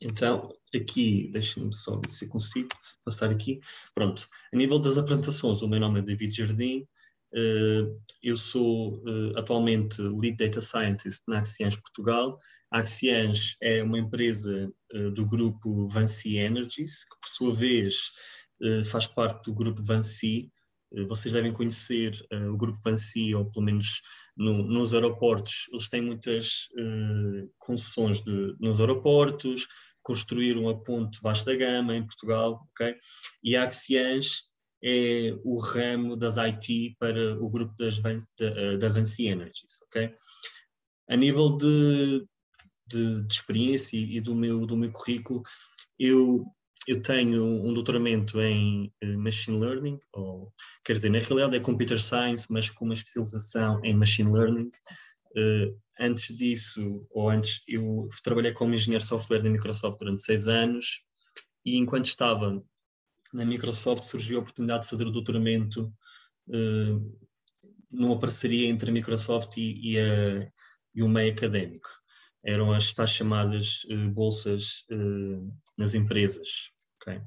Então, aqui, deixem-me só ver se eu consigo passar aqui. Pronto, a nível das apresentações, o meu nome é David Jardim, eu sou atualmente Lead Data Scientist na Axians Portugal. A Axians é uma empresa do grupo Vinci Energies, que por sua vez faz parte do grupo Vinci. Vocês devem conhecer o grupo Vinci, ou pelo menos nos aeroportos, eles têm muitas concessões nos aeroportos, construíram a ponte Vasco da Gama em Portugal, ok? E a Axians é o ramo das IT para o grupo da Vinci Energies, ok? A nível de experiência e do meu currículo, eu, eu tenho um doutoramento em Machine Learning, ou quer dizer, na realidade é Computer Science, mas com uma especialização em Machine Learning. Antes disso, ou antes, eu trabalhei como engenheiro de software da Microsoft durante 6 anos, e enquanto estava na Microsoft surgiu a oportunidade de fazer o doutoramento numa parceria entre a Microsoft e o meio académico. Eram as tais chamadas bolsas nas empresas. Okay?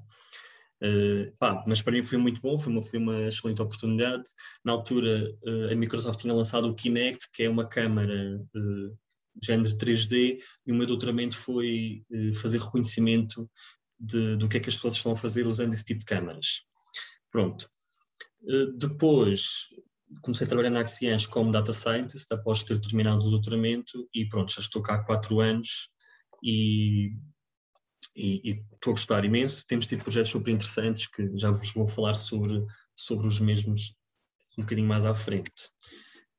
Mas para mim foi muito bom, foi uma excelente oportunidade. Na altura, a Microsoft tinha lançado o Kinect, que é uma câmara de género 3D, e o meu doutoramento foi fazer reconhecimento do que é que as pessoas estão a fazer usando esse tipo de câmaras. Pronto. Depois comecei a trabalhar na Axians como Data Scientist, após ter terminado o doutoramento, e pronto, já estou cá há 4 anos e estou a gostar imenso. Temos tido projetos super interessantes que já vos vou falar sobre os mesmos um bocadinho mais à frente.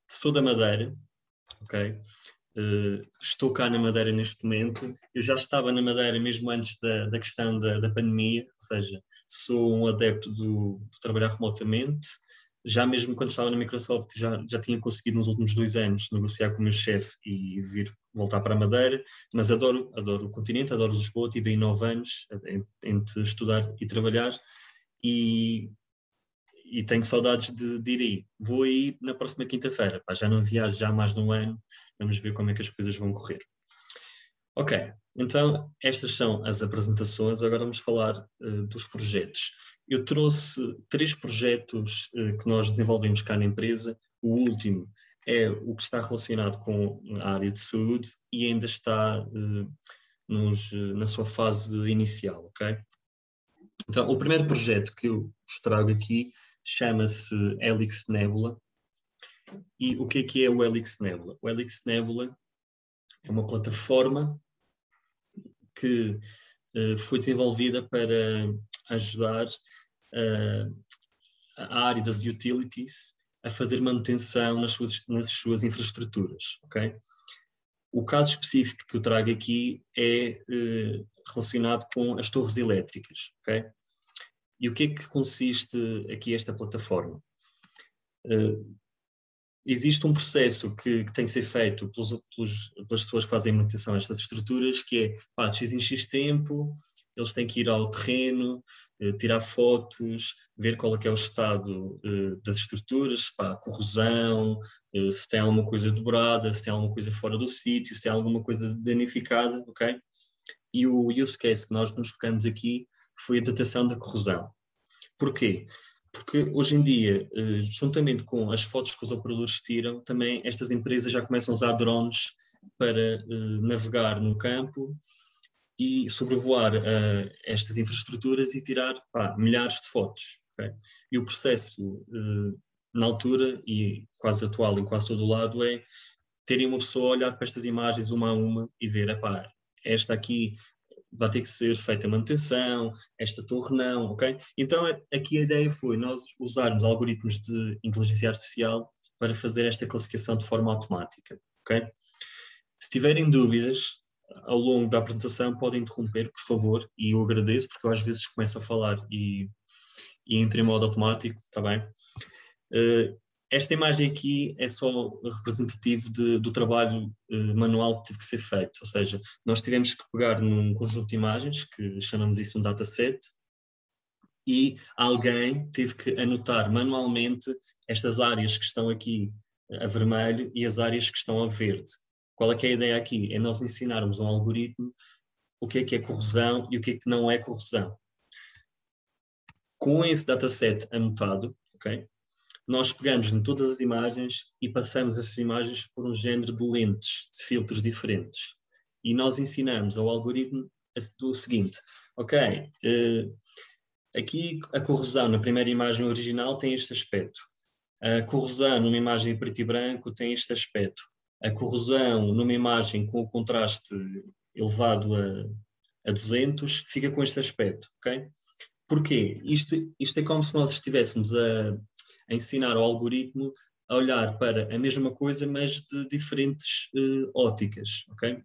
Sou da Madeira, ok? Estou cá na Madeira neste momento. Eu já estava na Madeira mesmo antes da questão da pandemia, ou seja, sou um adepto de trabalhar remotamente. Já mesmo quando estava na Microsoft, já tinha conseguido nos últimos 2 anos negociar com o meu chefe e vir voltar para a Madeira, mas adoro o continente, adoro Lisboa. Tive aí 9 anos entre estudar e trabalhar, e tenho saudades de ir aí. Vou aí na próxima quinta-feira. Já não viajo já há mais de um ano. Vamos ver como é que as coisas vão correr. Ok, então estas são as apresentações. Agora vamos falar dos projetos. Eu trouxe 3 projetos que nós desenvolvemos cá na empresa. O último é o que está relacionado com a área de saúde e ainda está na sua fase inicial, ok? Então, o primeiro projeto que eu vos trago aqui chama-se Helix Nebula. E o que é o Helix Nebula? O Helix Nebula é uma plataforma que foi desenvolvida para ajudar a área das utilities a fazer manutenção nas suas infraestruturas, ok? O caso específico que eu trago aqui é relacionado com as torres elétricas, ok? E o que é que consiste aqui esta plataforma? Existe um processo que tem que ser feito pelas pessoas que fazem manutenção a estas estruturas, que é, de X em X tempo, eles têm que ir ao terreno, tirar fotos, ver qual é que é o estado das estruturas, corrosão, se tem alguma coisa dobrada, se tem alguma coisa fora do sítio, se tem alguma coisa danificada, ok? E o use case que nós nos focamos aqui foi a datação da corrosão. Porquê? Porque hoje em dia, juntamente com as fotos que os operadores tiram, também estas empresas já começam a usar drones para navegar no campo e sobrevoar estas infraestruturas e tirar milhares de fotos. Okay? E o processo, na altura e quase atual em quase todo o lado, é terem uma pessoa a olhar para estas imagens uma a uma e ver, esta aqui vai ter que ser feita manutenção, esta torre não, ok? Então aqui a ideia foi nós usarmos algoritmos de inteligência artificial para fazer esta classificação de forma automática, ok? Se tiverem dúvidas ao longo da apresentação podem interromper, por favor, e eu agradeço porque eu às vezes começo a falar e entro em modo automático, está bem? Esta imagem aqui é só representativo do trabalho manual que teve que ser feito, ou seja, nós tivemos que pegar num conjunto de imagens, que chamamos isso um dataset, e alguém teve que anotar manualmente estas áreas que estão aqui a vermelho e as áreas que estão a verde. Qual é que é a ideia aqui? É nós ensinarmos um algoritmo o que é corrosão e o que não é corrosão. Com esse dataset anotado, ok, nós pegamos em todas as imagens e passamos essas imagens por um género de lentes, de filtros diferentes. E nós ensinamos ao algoritmo o seguinte, ok, aqui a corrosão na primeira imagem original tem este aspecto. A corrosão numa imagem preto e branco tem este aspecto. A corrosão numa imagem com o contraste elevado a 200 fica com este aspecto, ok? Porquê? Isto é como se nós estivéssemos a ensinar ao algoritmo a olhar para a mesma coisa, mas de diferentes óticas, ok?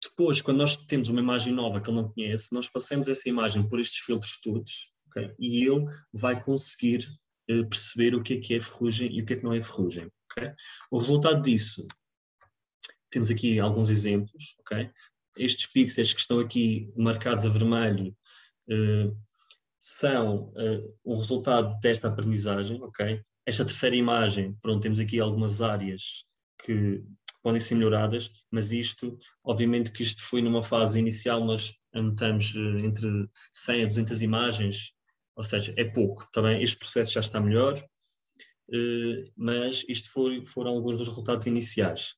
Depois, quando nós temos uma imagem nova que ele não conhece, nós passamos essa imagem por estes filtros todos, okay? E ele vai conseguir perceber o que é ferrugem e o que é que não é ferrugem. Okay? O resultado disso, temos aqui alguns exemplos. Okay? Estes pixels que estão aqui marcados a vermelho são o resultado desta aprendizagem. Okay? Esta terceira imagem, pronto, temos aqui algumas áreas que podem ser melhoradas, mas isto, obviamente que isto foi numa fase inicial, nós anotamos entre 100 a 200 imagens, ou seja, é pouco, tá bem? Este processo já está melhor, mas isto foram alguns dos resultados iniciais.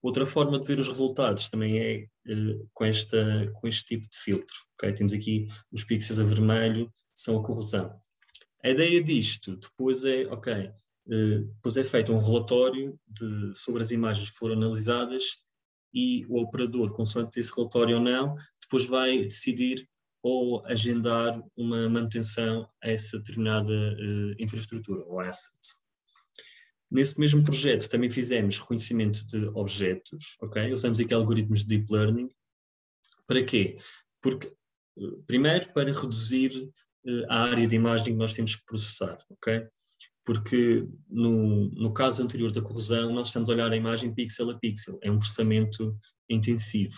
Outra forma de ver os resultados também é com este tipo de filtro. Okay? Temos aqui os pixels a vermelho, são a corrosão. A ideia disto depois é, ok, depois é feito um relatório sobre as imagens que foram analisadas e o operador, consoante esse relatório ou não, depois vai decidir ou agendar uma manutenção a essa determinada infraestrutura ou asset. Nesse mesmo projeto também fizemos reconhecimento de objetos, ok? Usamos aqui algoritmos de Deep Learning. Para quê? Porque, primeiro, para reduzir a área de imagem que nós temos que processar, ok? Porque no caso anterior da corrosão, nós estamos a olhar a imagem pixel a pixel, é um processamento intensivo.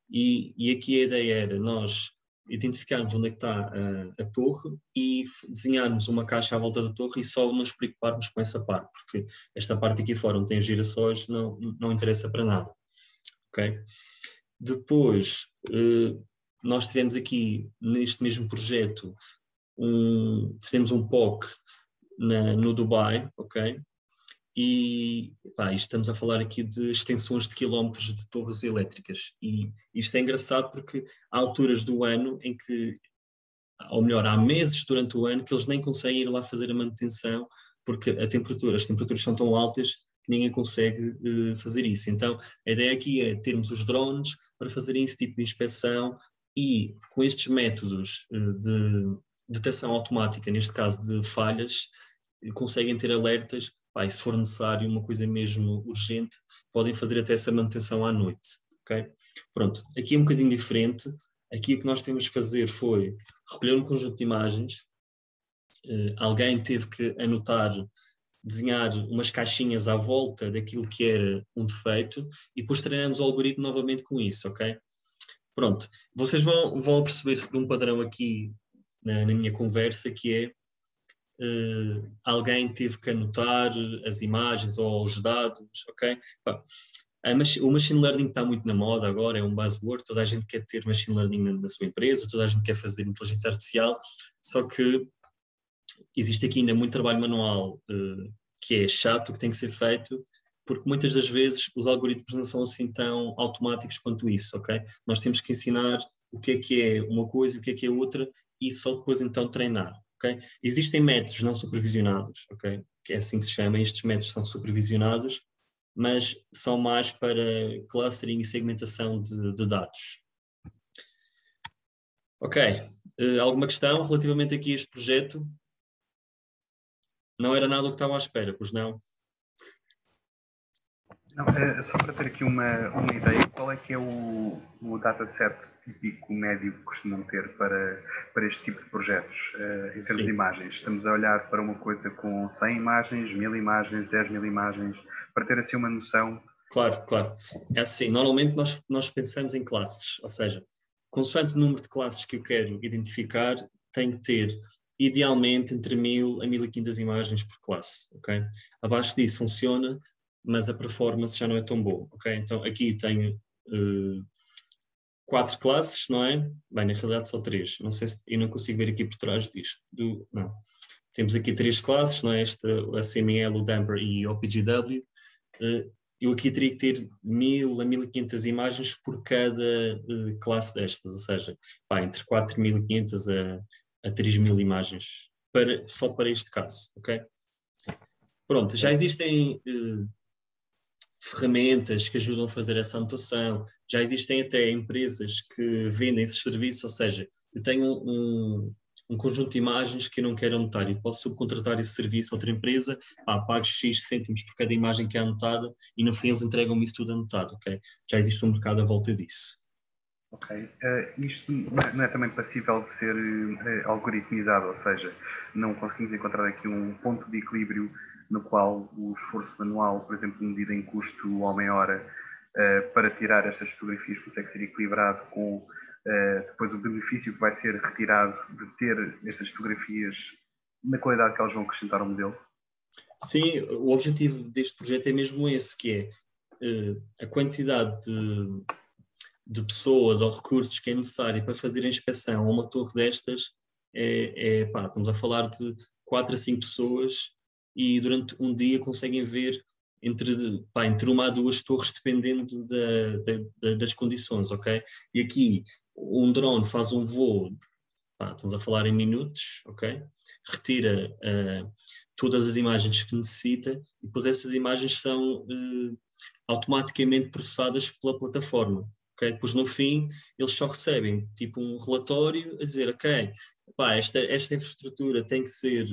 E aqui a ideia era nós identificarmos onde é que está a torre e desenharmos uma caixa à volta da torre e só nos preocuparmos com essa parte, porque esta parte aqui fora onde tem os girassóis não interessa para nada. Okay? Depois, nós tivemos aqui, neste mesmo projeto, fizemos um POC no Dubai, ok? E estamos a falar aqui de extensões de quilómetros de torres elétricas. E isto é engraçado porque há alturas do ano em que, ou melhor, há meses durante o ano que eles nem conseguem ir lá fazer a manutenção porque as temperaturas são tão altas que ninguém consegue fazer isso. Então, a ideia aqui é termos os drones para fazerem esse tipo de inspeção e com estes métodos de detecção automática, neste caso de falhas, conseguem ter alertas. E se for necessário uma coisa mesmo urgente, podem fazer até essa manutenção à noite. Okay? Pronto, aqui é um bocadinho diferente. Aqui o que nós temos que fazer foi recolher um conjunto de imagens, alguém teve que desenhar umas caixinhas à volta daquilo que era um defeito e depois treinamos o algoritmo novamente com isso, ok? Pronto, vocês vão perceber-se de um padrão aqui na minha conversa que é alguém teve que anotar as imagens ou os dados, ok? O machine learning está muito na moda agora, é um buzzword, toda a gente quer ter machine learning na sua empresa, toda a gente quer fazer inteligência artificial, só que existe aqui ainda muito trabalho manual que é chato, que tem que ser feito, porque muitas das vezes os algoritmos não são assim tão automáticos quanto isso, ok? Nós temos que ensinar o que é uma coisa e o que é outra e só depois então treinar, ok? Existem métodos não supervisionados, ok? Que é assim que se chama, estes métodos são supervisionados, mas são mais para clustering e segmentação de dados. Ok, alguma questão relativamente aqui a este projeto? Não era nada o que estava à espera, pois não? Não, só para ter aqui uma ideia, qual é que é o dataset típico médio que costumam ter para este tipo de projetos, em termos de imagens? Estamos a olhar para uma coisa com 100 imagens, 1000 imagens, 10.000 imagens, para ter assim uma noção? Claro. É assim, normalmente nós pensamos em classes, ou seja, consoante o número de classes que eu quero identificar, tem que ter, idealmente, entre 1000 a 1500 imagens por classe, ok? Abaixo disso funciona, mas a performance já não é tão boa, ok? Então aqui tenho 4 classes, não é? Bem, na realidade só 3. Não sei se eu não consigo ver aqui por trás disto. Não. Temos aqui 3 classes, não é? Esta, a CML, o Damper e o OPGW. Eu aqui teria que ter 1000 a 1500 imagens por cada classe destas, ou seja, entre 4500 a 3000 imagens, só para este caso, ok? Pronto, já existem ferramentas que ajudam a fazer essa anotação, já existem até empresas que vendem esses serviços, ou seja, eu tenho um conjunto de imagens que eu não quero anotar e posso subcontratar esse serviço a outra empresa, pago X cêntimos por cada imagem que é anotada e no fim eles entregam-me isso tudo anotado, ok? Já existe um mercado à volta disso. Ok. Isto não é também passível de ser algoritmizado, ou seja, não conseguimos encontrar aqui um ponto de equilíbrio no qual o esforço manual, por exemplo, medido em custo homem-hora, para tirar estas fotografias consegue ser equilibrado com depois o benefício que vai ser retirado de ter estas fotografias na qualidade que elas vão acrescentar ao modelo? Sim, o objetivo deste projeto é mesmo esse, que é a quantidade de pessoas ou recursos que é necessário para fazer a inspeção a uma torre destas, estamos a falar de 4 a 5 pessoas e durante um dia conseguem ver entre 1 a 2 torres, dependendo das condições, ok? E aqui um drone faz um voo, estamos a falar em minutos, ok? Retira todas as imagens que necessita e depois essas imagens são automaticamente processadas pela plataforma. Okay? Depois, no fim, eles só recebem tipo um relatório a dizer, ok, esta infraestrutura tem que ser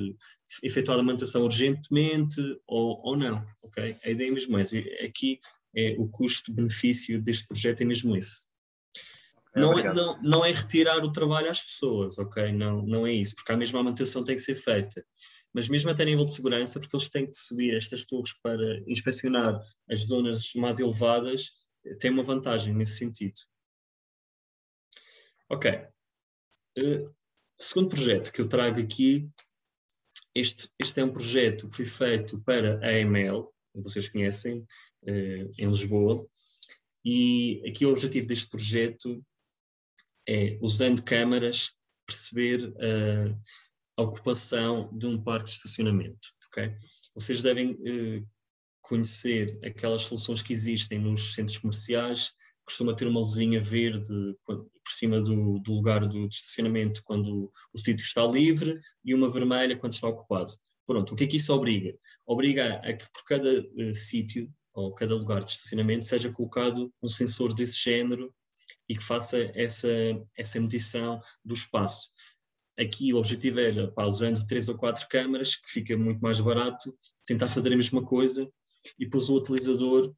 efetuada a manutenção urgentemente ou não. Okay? A ideia é mesmo essa. Aqui o custo-benefício deste projeto é mesmo esse. Não é retirar o trabalho às pessoas, ok? Não é isso, porque a mesma manutenção tem que ser feita. Mas mesmo até a nível de segurança, porque eles têm que subir estas torres para inspecionar as zonas mais elevadas, tem uma vantagem nesse sentido. Ok. Segundo projeto que eu trago aqui, este é um projeto que foi feito para a AML, vocês conhecem, em Lisboa, e aqui o objetivo deste projeto é, usando câmaras, perceber a ocupação de um parque de estacionamento. Okay? Vocês devem conhecer aquelas soluções que existem nos centros comerciais, costuma ter uma luzinha verde por cima do lugar de estacionamento quando o sítio está livre e uma vermelha quando está ocupado. Pronto, o que é que isso obriga? Obriga a que por cada sítio ou cada lugar de estacionamento seja colocado um sensor desse género e que faça essa medição do espaço. Aqui o objetivo era, usando 3 ou 4 câmaras, que fica muito mais barato, tentar fazer a mesma coisa, e depois o utilizador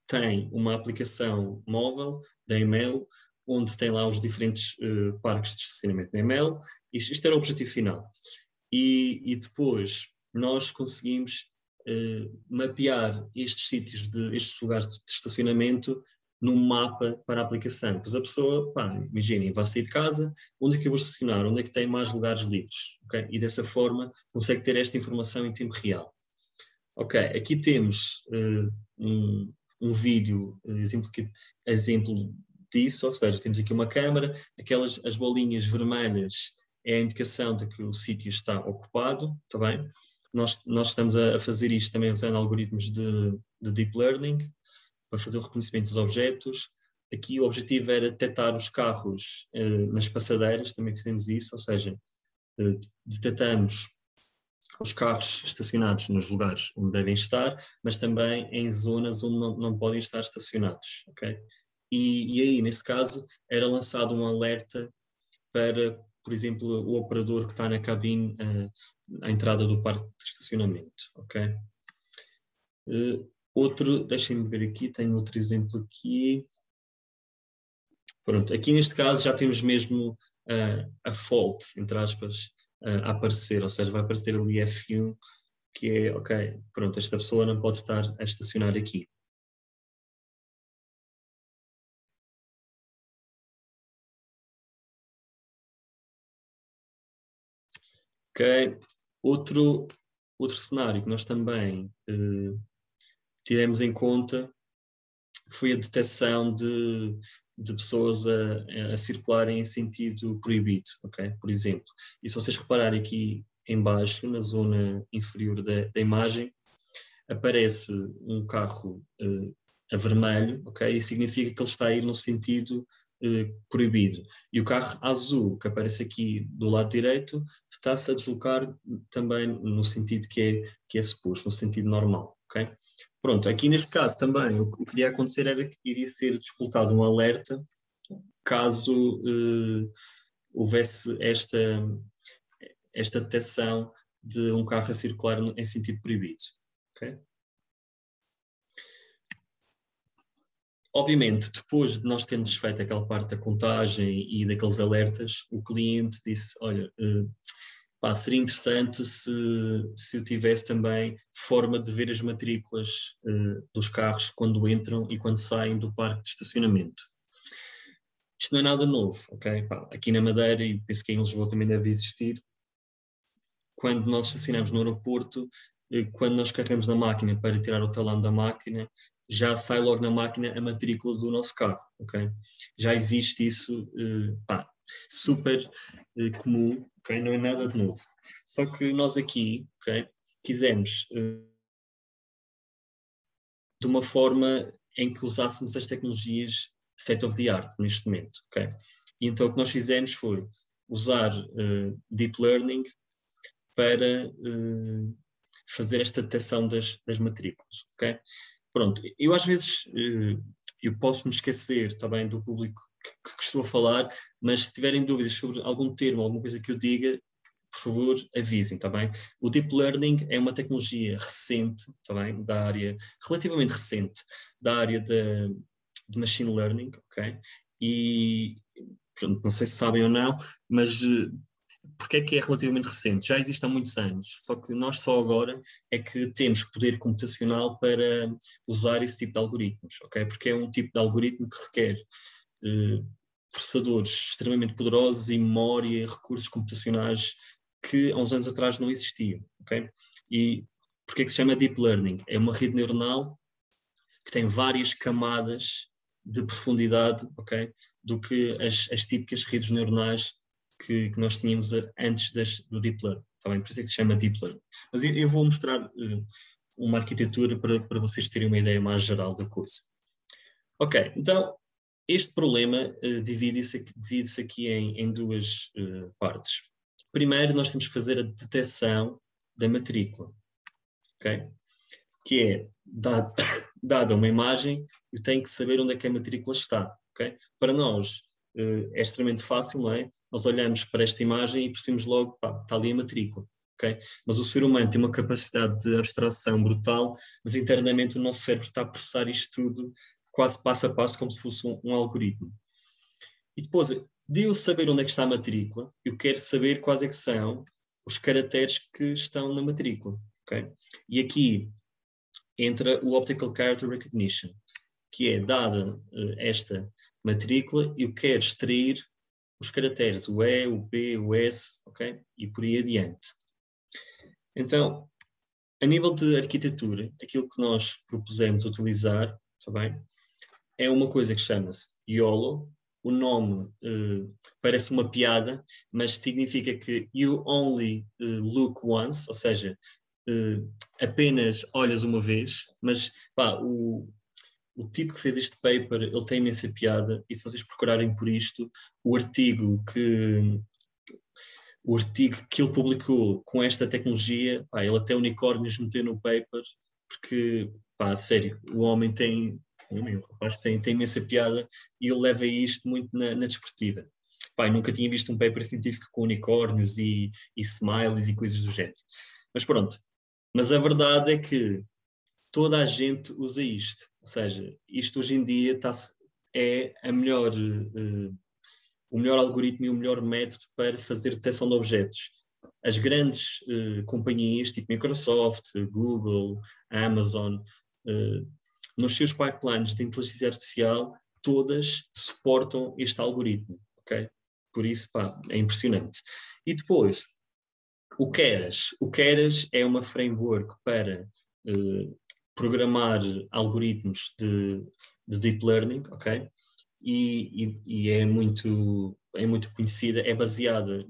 tem uma aplicação móvel da EML, onde tem lá os diferentes parques de estacionamento da EML, isto era o objetivo final. E depois nós conseguimos mapear estes sítios, estes lugares de estacionamento, num mapa para a aplicação. Pois a pessoa, imaginem, vai sair de casa, onde é que eu vou estacionar? Onde é que tem mais lugares livres? Okay? E dessa forma consegue ter esta informação em tempo real. Ok, aqui temos um vídeo, exemplo disso, ou seja, temos aqui uma câmara, as bolinhas vermelhas é a indicação de que o sítio está ocupado, está bem? Nós estamos a fazer isto também usando algoritmos de Deep Learning, para fazer o reconhecimento dos objetos. Aqui o objetivo era detectar os carros nas passadeiras, também fizemos isso, ou seja, detectamos os carros estacionados nos lugares onde devem estar, mas também em zonas onde não podem estar estacionados. Okay? E aí, nesse caso, era lançado um alerta para, por exemplo, o operador que está na cabine à entrada do parque de estacionamento. Okay? Deixem-me ver aqui, tenho outro exemplo aqui. Pronto, aqui neste caso já temos mesmo a fault, entre aspas, a aparecer, ou seja, vai aparecer ali F1, que é, ok, pronto, esta pessoa não pode estar a estacionar aqui. Ok, outro cenário que nós também tivemos em conta foi a detecção de de pessoas a circularem em sentido proibido, ok? Por exemplo. E se vocês repararem aqui em baixo, na zona inferior da imagem, aparece um carro a vermelho, ok? E significa que ele está a ir no sentido proibido. E o carro azul, que aparece aqui do lado direito, está-se a deslocar também no sentido que é suposto, no sentido normal, ok? Pronto, aqui neste caso também o que iria acontecer era que iria ser disputado um alerta caso houvesse esta detecção de um carro a circular em sentido proibido, ok? Obviamente, depois de nós termos feito aquela parte da contagem e daqueles alertas, o cliente disse, olha, seria interessante se eu tivesse também forma de ver as matrículas dos carros quando entram e quando saem do parque de estacionamento. Isto não é nada novo, ok? Aqui na Madeira, e penso que em Lisboa também deve existir, quando nós estacionamos no aeroporto, quando nós carregamos na máquina para tirar o talão da máquina, já sai logo na máquina a matrícula do nosso carro, ok? Já existe isso, super comum, ok? Não é nada de novo. Só que nós aqui, ok, quisemos de uma forma em que usássemos as tecnologias state of the art neste momento, ok? E então o que nós fizemos foi usar deep learning para fazer esta detecção das matrículas, ok? Pronto, eu às vezes eu posso me esquecer também do público que estou a falar, mas se tiverem dúvidas sobre algum termo, alguma coisa que eu diga, por favor, avisem, está bem? O Deep Learning é uma tecnologia recente, está bem? Da área, relativamente recente, da área de Machine Learning, ok? E, pronto, não sei se sabem ou não, mas porque é que é relativamente recente? Já existe há muitos anos, só que nós só agora é que temos poder computacional para usar esse tipo de algoritmos, ok? Porque é um tipo de algoritmo que requer processadores extremamente poderosos e memória, recursos computacionais que há uns anos atrás não existiam, ok? E porque é que se chama Deep Learning? É uma rede neuronal que tem várias camadas de profundidade, ok? Do que as típicas redes neuronais que nós tínhamos antes do Deep Learning, tá bem? Por isso é que se chama Deep Learning. Mas eu vou mostrar uma arquitetura para vocês terem uma ideia mais geral da coisa. Ok, então este problema divide-se aqui em duas partes. Primeiro, nós temos que fazer a detecção da matrícula, ok? Que é, dada uma imagem, eu tenho que saber onde é que a matrícula está, ok? Para nós é extremamente fácil, não é? Nós olhamos para esta imagem e percebemos logo, está ali a matrícula, ok? Mas o ser humano tem uma capacidade de abstração brutal, mas internamente o nosso cérebro está a processar isto tudo quase passo a passo, como se fosse um algoritmo. E depois, de eu saber onde é que está a matrícula, eu quero saber quais é que são os caracteres que estão na matrícula, ok? E aqui entra o Optical Character Recognition, que é dada esta matrícula, eu quero extrair os caracteres, o E, o P, o S, ok? E por aí adiante. Então, a nível de arquitetura, aquilo que nós propusemos utilizar, está bem? É uma coisa que chama-se YOLO. O nome parece uma piada, mas significa que you only look once, ou seja, apenas olhas uma vez, mas o tipo que fez este paper, ele tem imensa piada, e se vocês procurarem por isto, o artigo que ele publicou com esta tecnologia, ele até unicórnios meteu no paper, porque, sério, o homem tem, o rapaz tem imensa piada e ele leva isto muito na desportiva. Nunca tinha visto um paper científico com unicórnios e smileys e coisas do género. Mas pronto, mas a verdade é que toda a gente usa isto, ou seja, isto hoje em dia é o melhor algoritmo e o melhor método para fazer detecção de objetos. As grandes companhias, tipo Microsoft, Google, Amazon, nos seus pipelines de inteligência artificial, todas suportam este algoritmo, ok? Por isso, é impressionante. E depois, o Keras. O Keras é uma framework para programar algoritmos de deep learning, ok? e é muito conhecida, é baseada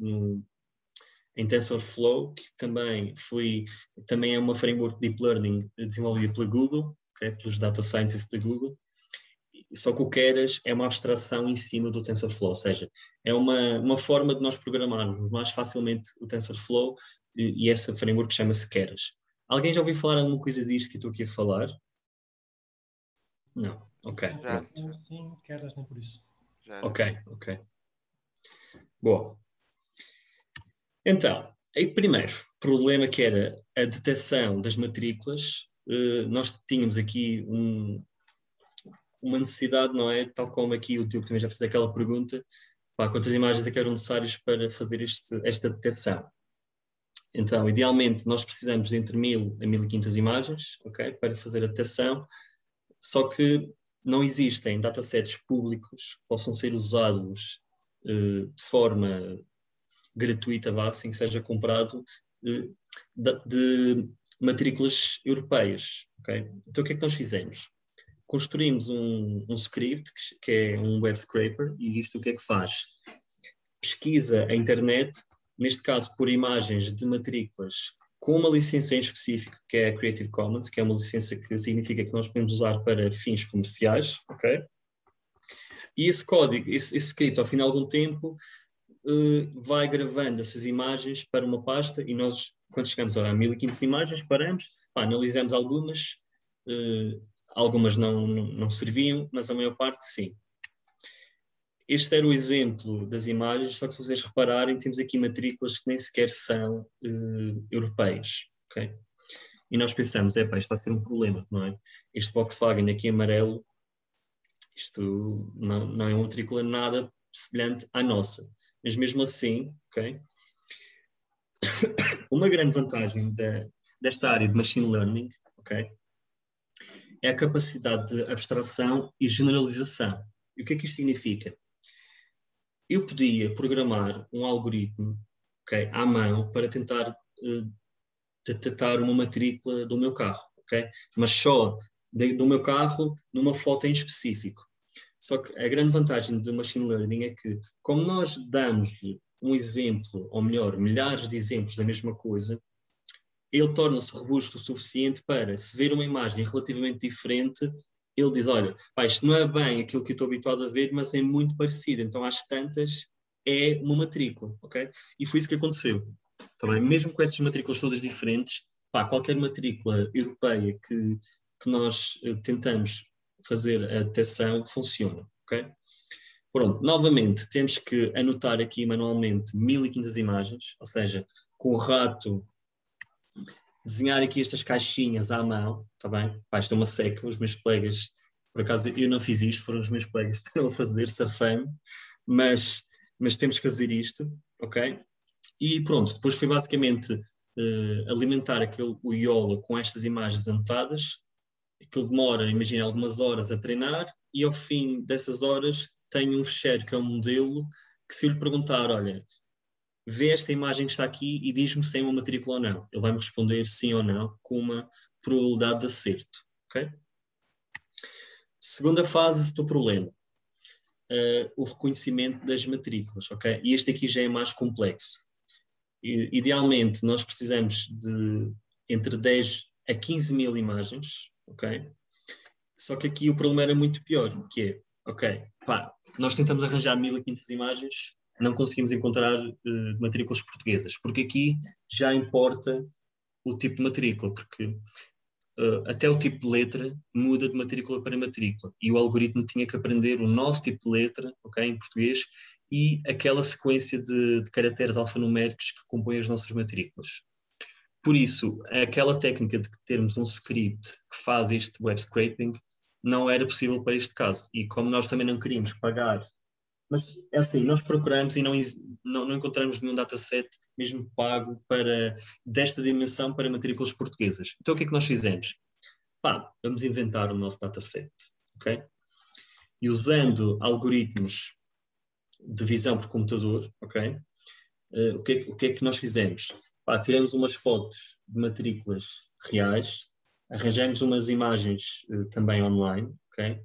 em TensorFlow, que também é uma framework de Deep Learning desenvolvida pela Google, okay, pelos data scientists da Google, só que o Keras é uma abstração em cima do TensorFlow, ou seja, é uma forma de nós programarmos mais facilmente o TensorFlow e essa framework chama-se Keras. Alguém já ouviu falar alguma coisa disto que eu estou aqui a falar? Não. Ok, pronto. Sim, Keras nem por isso. Ok. Bom. Então, primeiro, problema que era a detecção das matrículas. Nós tínhamos aqui uma necessidade, não é? Tal como aqui o Diogo também já fez aquela pergunta, quantas imagens é que eram necessárias para fazer esta detecção? Então, idealmente, nós precisamos de entre 1000 a 1500 imagens, ok, para fazer a detecção, só que não existem datasets públicos que possam ser usados de forma gratuita, assim que seja comprado, de matrículas europeias, ok? Então, o que é que nós fizemos? Construímos um script que é um web scraper, e isto o que é que faz? Pesquisa a internet, neste caso por imagens de matrículas com uma licença em específico, que é a Creative Commons, que é uma licença que significa que nós podemos usar para fins comerciais, ok? E esse código, esse script, ao fim de algum tempo, vai gravando essas imagens para uma pasta e nós, quando chegamos a 1500 imagens, paramos, analisamos algumas, algumas não serviam, mas a maior parte sim. Este era o exemplo das imagens, só que se vocês repararem, temos aqui matrículas que nem sequer são europeias, ok? E nós pensamos, isto vai ser um problema, não é? Este Volkswagen aqui amarelo, isto não é uma matrícula nada semelhante à nossa. Mas mesmo assim, ok? Uma grande vantagem desta área de Machine Learning, ok? É a capacidade de abstração e generalização. E o que é que isto significa? Eu podia programar um algoritmo, ok, à mão para tentar detectar uma matrícula do meu carro, ok? Mas só do meu carro numa foto em específico. Só que a grande vantagem do Machine Learning é que, como nós damos-lhe um exemplo, ou melhor, milhares de exemplos da mesma coisa, ele torna-se robusto o suficiente para, se ver uma imagem relativamente diferente, ele diz, olha, isto não é bem aquilo que eu estou habituado a ver, mas é muito parecido, então às tantas é uma matrícula, ok? E foi isso que aconteceu. Também, mesmo com estas matrículas todas diferentes, qualquer matrícula europeia que nós tentamos fazer a detecção funciona, ok? Pronto, novamente, temos que anotar aqui manualmente 1500 imagens, ou seja, com o rato desenhar aqui estas caixinhas à mão, está bem? Isto é uma seca, os meus colegas, por acaso eu não fiz isto, foram os meus colegas que estão a fazer, safame, mas temos que fazer isto, ok? E pronto, depois foi basicamente alimentar o Yola com estas imagens anotadas, aquilo demora, imagina, algumas horas a treinar, e ao fim dessas horas tenho um fecheiro que é um modelo que, se eu lhe perguntar, olha, vê esta imagem que está aqui e diz-me se é uma matrícula ou não. Ele vai-me responder sim ou não, com uma probabilidade de acerto. Okay? Segunda fase do problema, o reconhecimento das matrículas. Okay? E este aqui já é mais complexo. Idealmente, nós precisamos de entre 10 a 15 mil imagens. Okay? Só que aqui o problema era muito pior, que é, nós tentamos arranjar 1500 imagens, não conseguimos encontrar matrículas portuguesas, porque aqui já importa o tipo de matrícula, porque até o tipo de letra muda de matrícula para matrícula, e o algoritmo tinha que aprender o nosso tipo de letra, ok, em português, e aquela sequência de caracteres alfanuméricos que compõem as nossas matrículas. Por isso, aquela técnica de termos um script que faz este web scraping não era possível para este caso. E como nós também não queríamos pagar, mas é assim, nós procuramos e não encontramos nenhum dataset mesmo pago desta dimensão para matrículas portuguesas. Então o que é que nós fizemos? Vamos inventar o nosso dataset, ok? E usando algoritmos de visão por computador, ok? O que é que nós fizemos? Tiramos umas fotos de matrículas reais, arranjamos umas imagens também online, ok?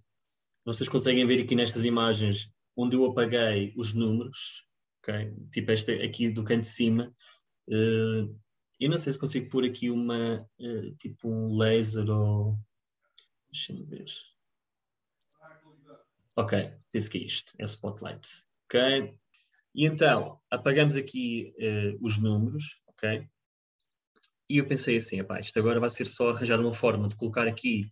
vocês conseguem ver aqui nestas imagens onde eu apaguei os números, ok? Tipo esta aqui do canto de cima. Eu não sei se consigo pôr aqui tipo um laser ou... Deixa-me ver. Ok, penso que é isto, é o spotlight. Ok? E então, apagamos aqui os números, ok? E eu pensei assim, epá, isto agora vai ser só arranjar uma forma de colocar aqui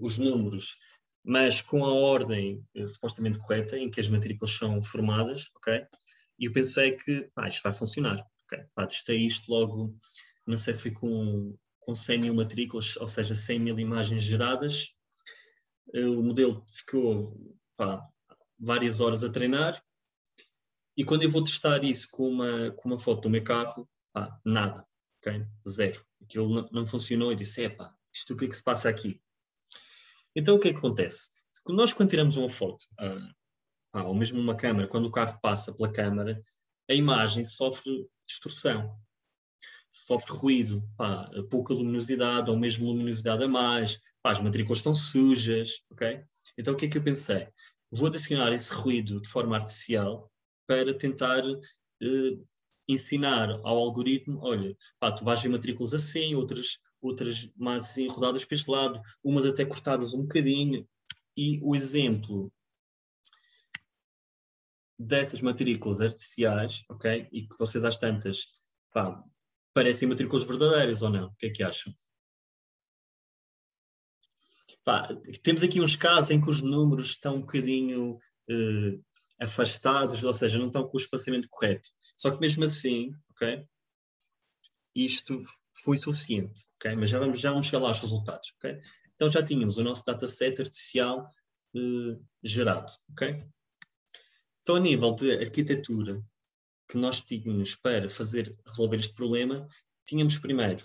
os números, mas com a ordem supostamente correta, em que as matrículas são formadas, ok? E eu pensei que, pá, isto vai funcionar, ok? Pá, testei isto logo, não sei se foi com 100 mil matrículas, ou seja, 100 mil imagens geradas. O modelo ficou, pá, várias horas a treinar, e quando eu vou testar isso com uma foto do meu carro, pá, nada, ok? Zero. Aquilo não funcionou e disse, epá, isto o que é que se passa aqui? Então o que é que acontece? Quando tiramos uma foto, ou mesmo uma câmera, quando o carro passa pela câmara, a imagem sofre distorção, sofre ruído, pá, pouca luminosidade ou mesmo luminosidade a mais, pá, as matrículas estão sujas, ok? Então o que é que eu pensei? Vou adicionar esse ruído de forma artificial para tentar ensinar ao algoritmo, olha, pá, tu vais ver matrículas assim, outras mais assim rodadas para este lado, umas até cortadas um bocadinho, e o exemplo dessas matrículas artificiais, ok, e que vocês às tantas, pá, parecem matrículas verdadeiras ou não? O que é que acham? Pá, temos aqui uns casos em que os números estão um bocadinho afastados, ou seja, não estão com o espaçamento correto. Só que mesmo assim, ok, isto foi suficiente, ok? Mas já vamos chegar lá aos resultados, ok? Então já tínhamos o nosso dataset artificial gerado, ok? Então a nível de arquitetura que nós tínhamos para resolver este problema, tínhamos primeiro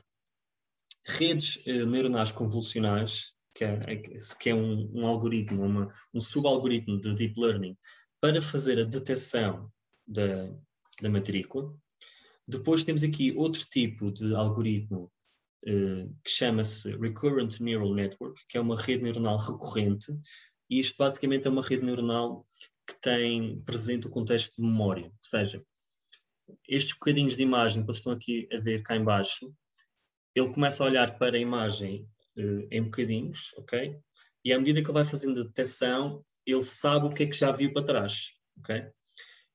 redes neuronais convolucionais, que é um algoritmo, um subalgoritmo de deep learning, para fazer a detecção da matrícula. Depois temos aqui outro tipo de algoritmo que chama-se Recurrent Neural Network, que é uma rede neuronal recorrente, e isto basicamente é uma rede neuronal que tem presente o contexto de memória, ou seja, estes bocadinhos de imagem que vocês estão aqui a ver cá em baixo, ele começa a olhar para a imagem em bocadinhos, ok? E à medida que ele vai fazendo a detecção, ele sabe o que é que já viu para trás, ok?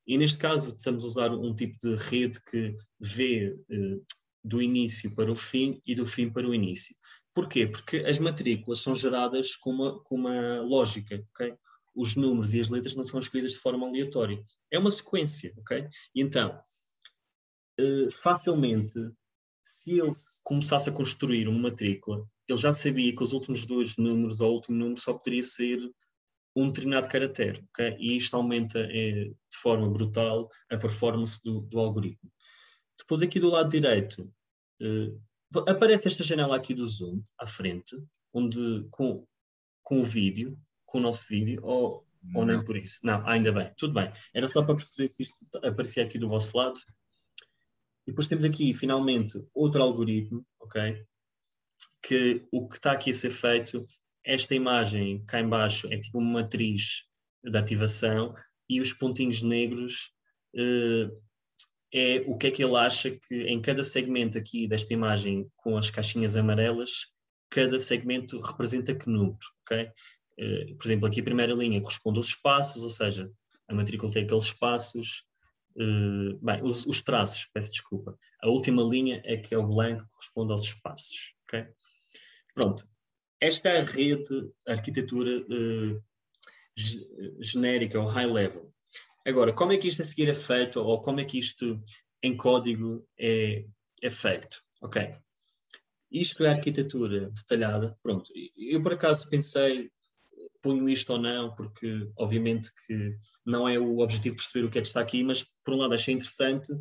E neste caso estamos a usar um tipo de rede que vê do início para o fim e do fim para o início. Porquê? Porque as matrículas são geradas com uma lógica, ok? Os números e as letras não são escolhidas de forma aleatória. É uma sequência, ok? E então, facilmente, se ele começasse a construir uma matrícula, ele já sabia que os últimos dois números ou o último número só poderia ser um determinado caractere, ok? E isto aumenta de forma brutal a performance do algoritmo. Depois aqui do lado direito, eh, aparece esta janela aqui do Zoom, à frente, onde com o vídeo, com o nosso vídeo, ou nem Não. por isso. Não, ainda bem, tudo bem. Era só para perceber se isto aparecia aqui do vosso lado. E depois temos aqui, finalmente, outro algoritmo, ok? Que o que está aqui a ser feito, esta imagem cá em baixo é tipo uma matriz de ativação e os pontinhos negros é o que é que ele acha que em cada segmento aqui desta imagem com as caixinhas amarelas, cada segmento representa que número, ok? Por exemplo, aqui a primeira linha corresponde aos espaços, ou seja, a matrícula tem aqueles espaços, bem, os traços, peço desculpa. A última linha é que é o blanco que corresponde aos espaços, ok? Pronto. Esta é a rede, a arquitetura genérica ou high level. Agora, como é que isto a seguir é feito ou como é que isto em código é feito? Ok. Isto é a arquitetura detalhada. Pronto. Eu por acaso pensei, ponho isto ou não, porque obviamente que não é o objetivo perceber o que é que está aqui, mas por um lado achei interessante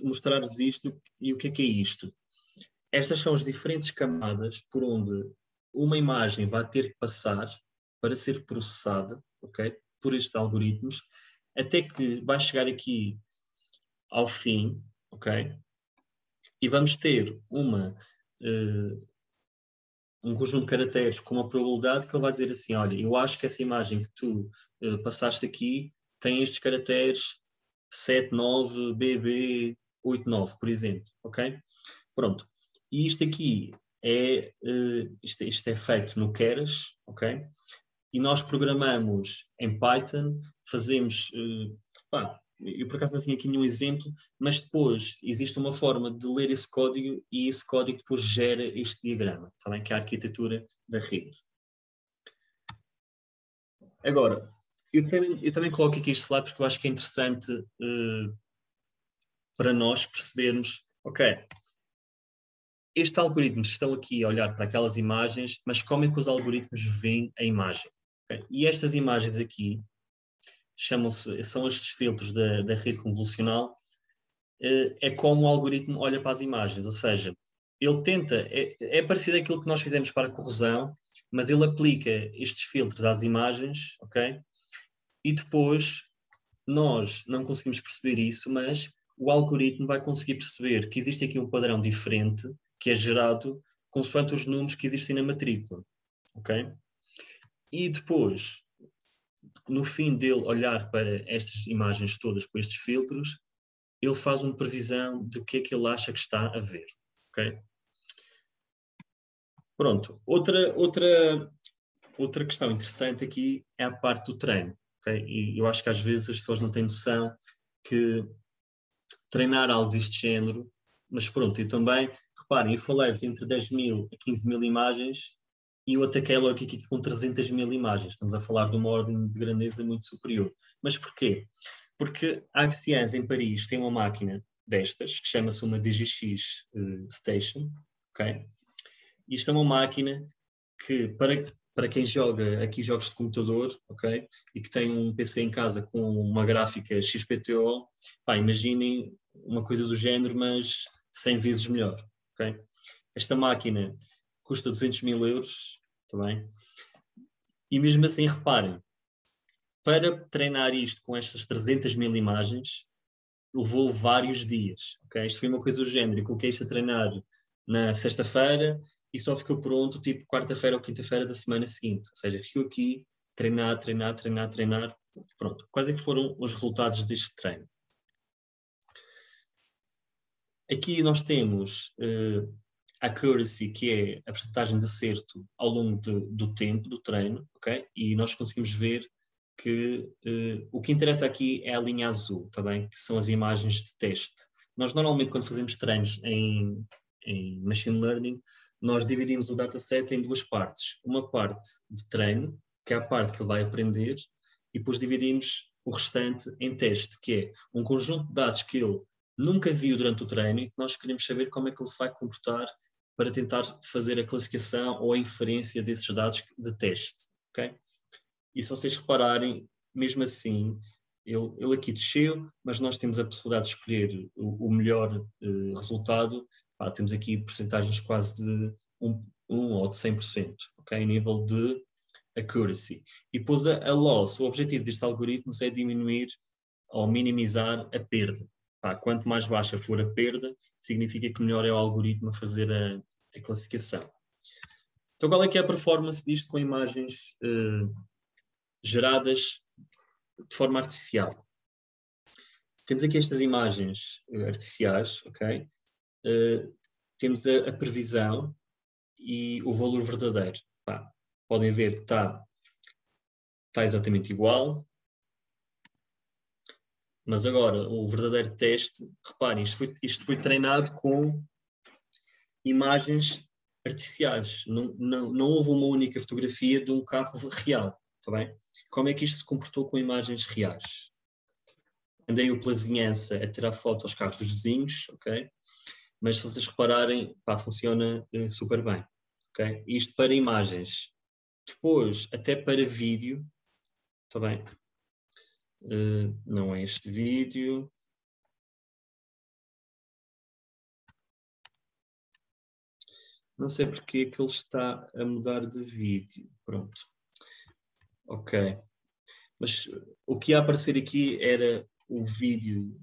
mostrar-vos isto e o que é isto. Estas são as diferentes camadas por onde uma imagem vai ter que passar para ser processada, ok? Por estes algoritmos, até que vai chegar aqui ao fim, ok? E vamos ter um conjunto de caracteres com uma probabilidade que ele vai dizer assim, olha, eu acho que essa imagem que tu passaste aqui tem estes caracteres 79, BB, 89, por exemplo, ok? Pronto. E isto aqui isto é feito no Keras, ok? E nós programamos em Python, fazemos, eu por acaso não tinha aqui nenhum exemplo, mas depois existe uma forma de ler esse código e esse código depois gera este diagrama, também que é a arquitetura da rede. Agora, eu também coloco aqui este slide porque eu acho que é interessante para nós percebermos, ok, estes algoritmos estão aqui a olhar para aquelas imagens, mas como é que os algoritmos veem a imagem? Okay? E estas imagens aqui são estes filtros da rede convolucional, é como o algoritmo olha para as imagens, ou seja, ele tenta, é parecido àquilo que nós fizemos para a corrosão, mas ele aplica estes filtros às imagens, ok? E depois nós não conseguimos perceber isso, mas o algoritmo vai conseguir perceber que existe aqui um padrão diferente que é gerado consoante os números que existem na matrícula, ok? E depois, no fim dele olhar para estas imagens todas com estes filtros, ele faz uma previsão do que é que ele acha que está a ver, ok? Pronto. Outra questão interessante aqui é a parte do treino, ok? E eu acho que às vezes as pessoas não têm noção que treinar algo deste género, mas pronto, eu também, reparem, eu falei entre 10.000 a 15.000 imagens e eu ataquei logo aqui com 300.000 imagens. Estamos a falar de uma ordem de grandeza muito superior. Mas porquê? Porque a Axians em Paris tem uma máquina destas, que chama-se uma DGX Station, ok? Isto é uma máquina que, para quem joga aqui jogos de computador, ok? E que tem um PC em casa com uma gráfica XPTO, pá, imaginem uma coisa do género, mas 100 vezes melhor, ok? Esta máquina custa 200.000 euros, tá bem? E mesmo assim, reparem, para treinar isto com estas 300.000 imagens, levou vários dias, ok? Isto foi uma coisa do género, eu coloquei isto a treinar na sexta-feira e só ficou pronto tipo quarta-feira ou quinta-feira da semana seguinte, ou seja, ficou aqui treinar, treinar, treinar, treinar, pronto. Quais é que foram os resultados deste treino? Aqui nós temos accuracy, que é a percentagem de acerto ao longo do tempo do treino, ok? E nós conseguimos ver que o que interessa aqui é a linha azul, tá bem? Que são as imagens de teste. Nós normalmente quando fazemos treinos em Machine Learning, nós dividimos o dataset em duas partes. Uma parte de treino, que é a parte que ele vai aprender, e depois dividimos o restante em teste, que é um conjunto de dados que ele nunca viu durante o treino e que nós queremos saber como é que ele se vai comportar para tentar fazer a classificação ou a inferência desses dados de teste, ok? E se vocês repararem, mesmo assim, ele aqui desceu, mas nós temos a possibilidade de escolher o melhor resultado. Temos aqui percentagens quase de 1 ou de 100%, ok? Em nível de accuracy. E depois a loss, o objetivo destes algoritmos é diminuir ou minimizar a perda. Quanto mais baixa for a perda, significa que melhor é o algoritmo a fazer a classificação. Então, qual é que é a performance disto com imagens geradas de forma artificial? Temos aqui estas imagens artificiais, ok? Temos a previsão e o valor verdadeiro. Podem ver que está exatamente igual, mas agora o verdadeiro teste, reparem, isto foi treinado com imagens artificiais. Não houve uma única fotografia de um carro real, está bem? Como é que isto se comportou com imagens reais? Andei eu pela vizinhança a tirar fotos aos carros dos vizinhos, ok? Mas se vocês repararem, funciona super bem, ok? Isto para imagens. Depois, até para vídeo, está bem? Não é este vídeo. Não sei porque é que ele está a mudar de vídeo. Pronto. Ok. Mas o que ia aparecer aqui era o vídeo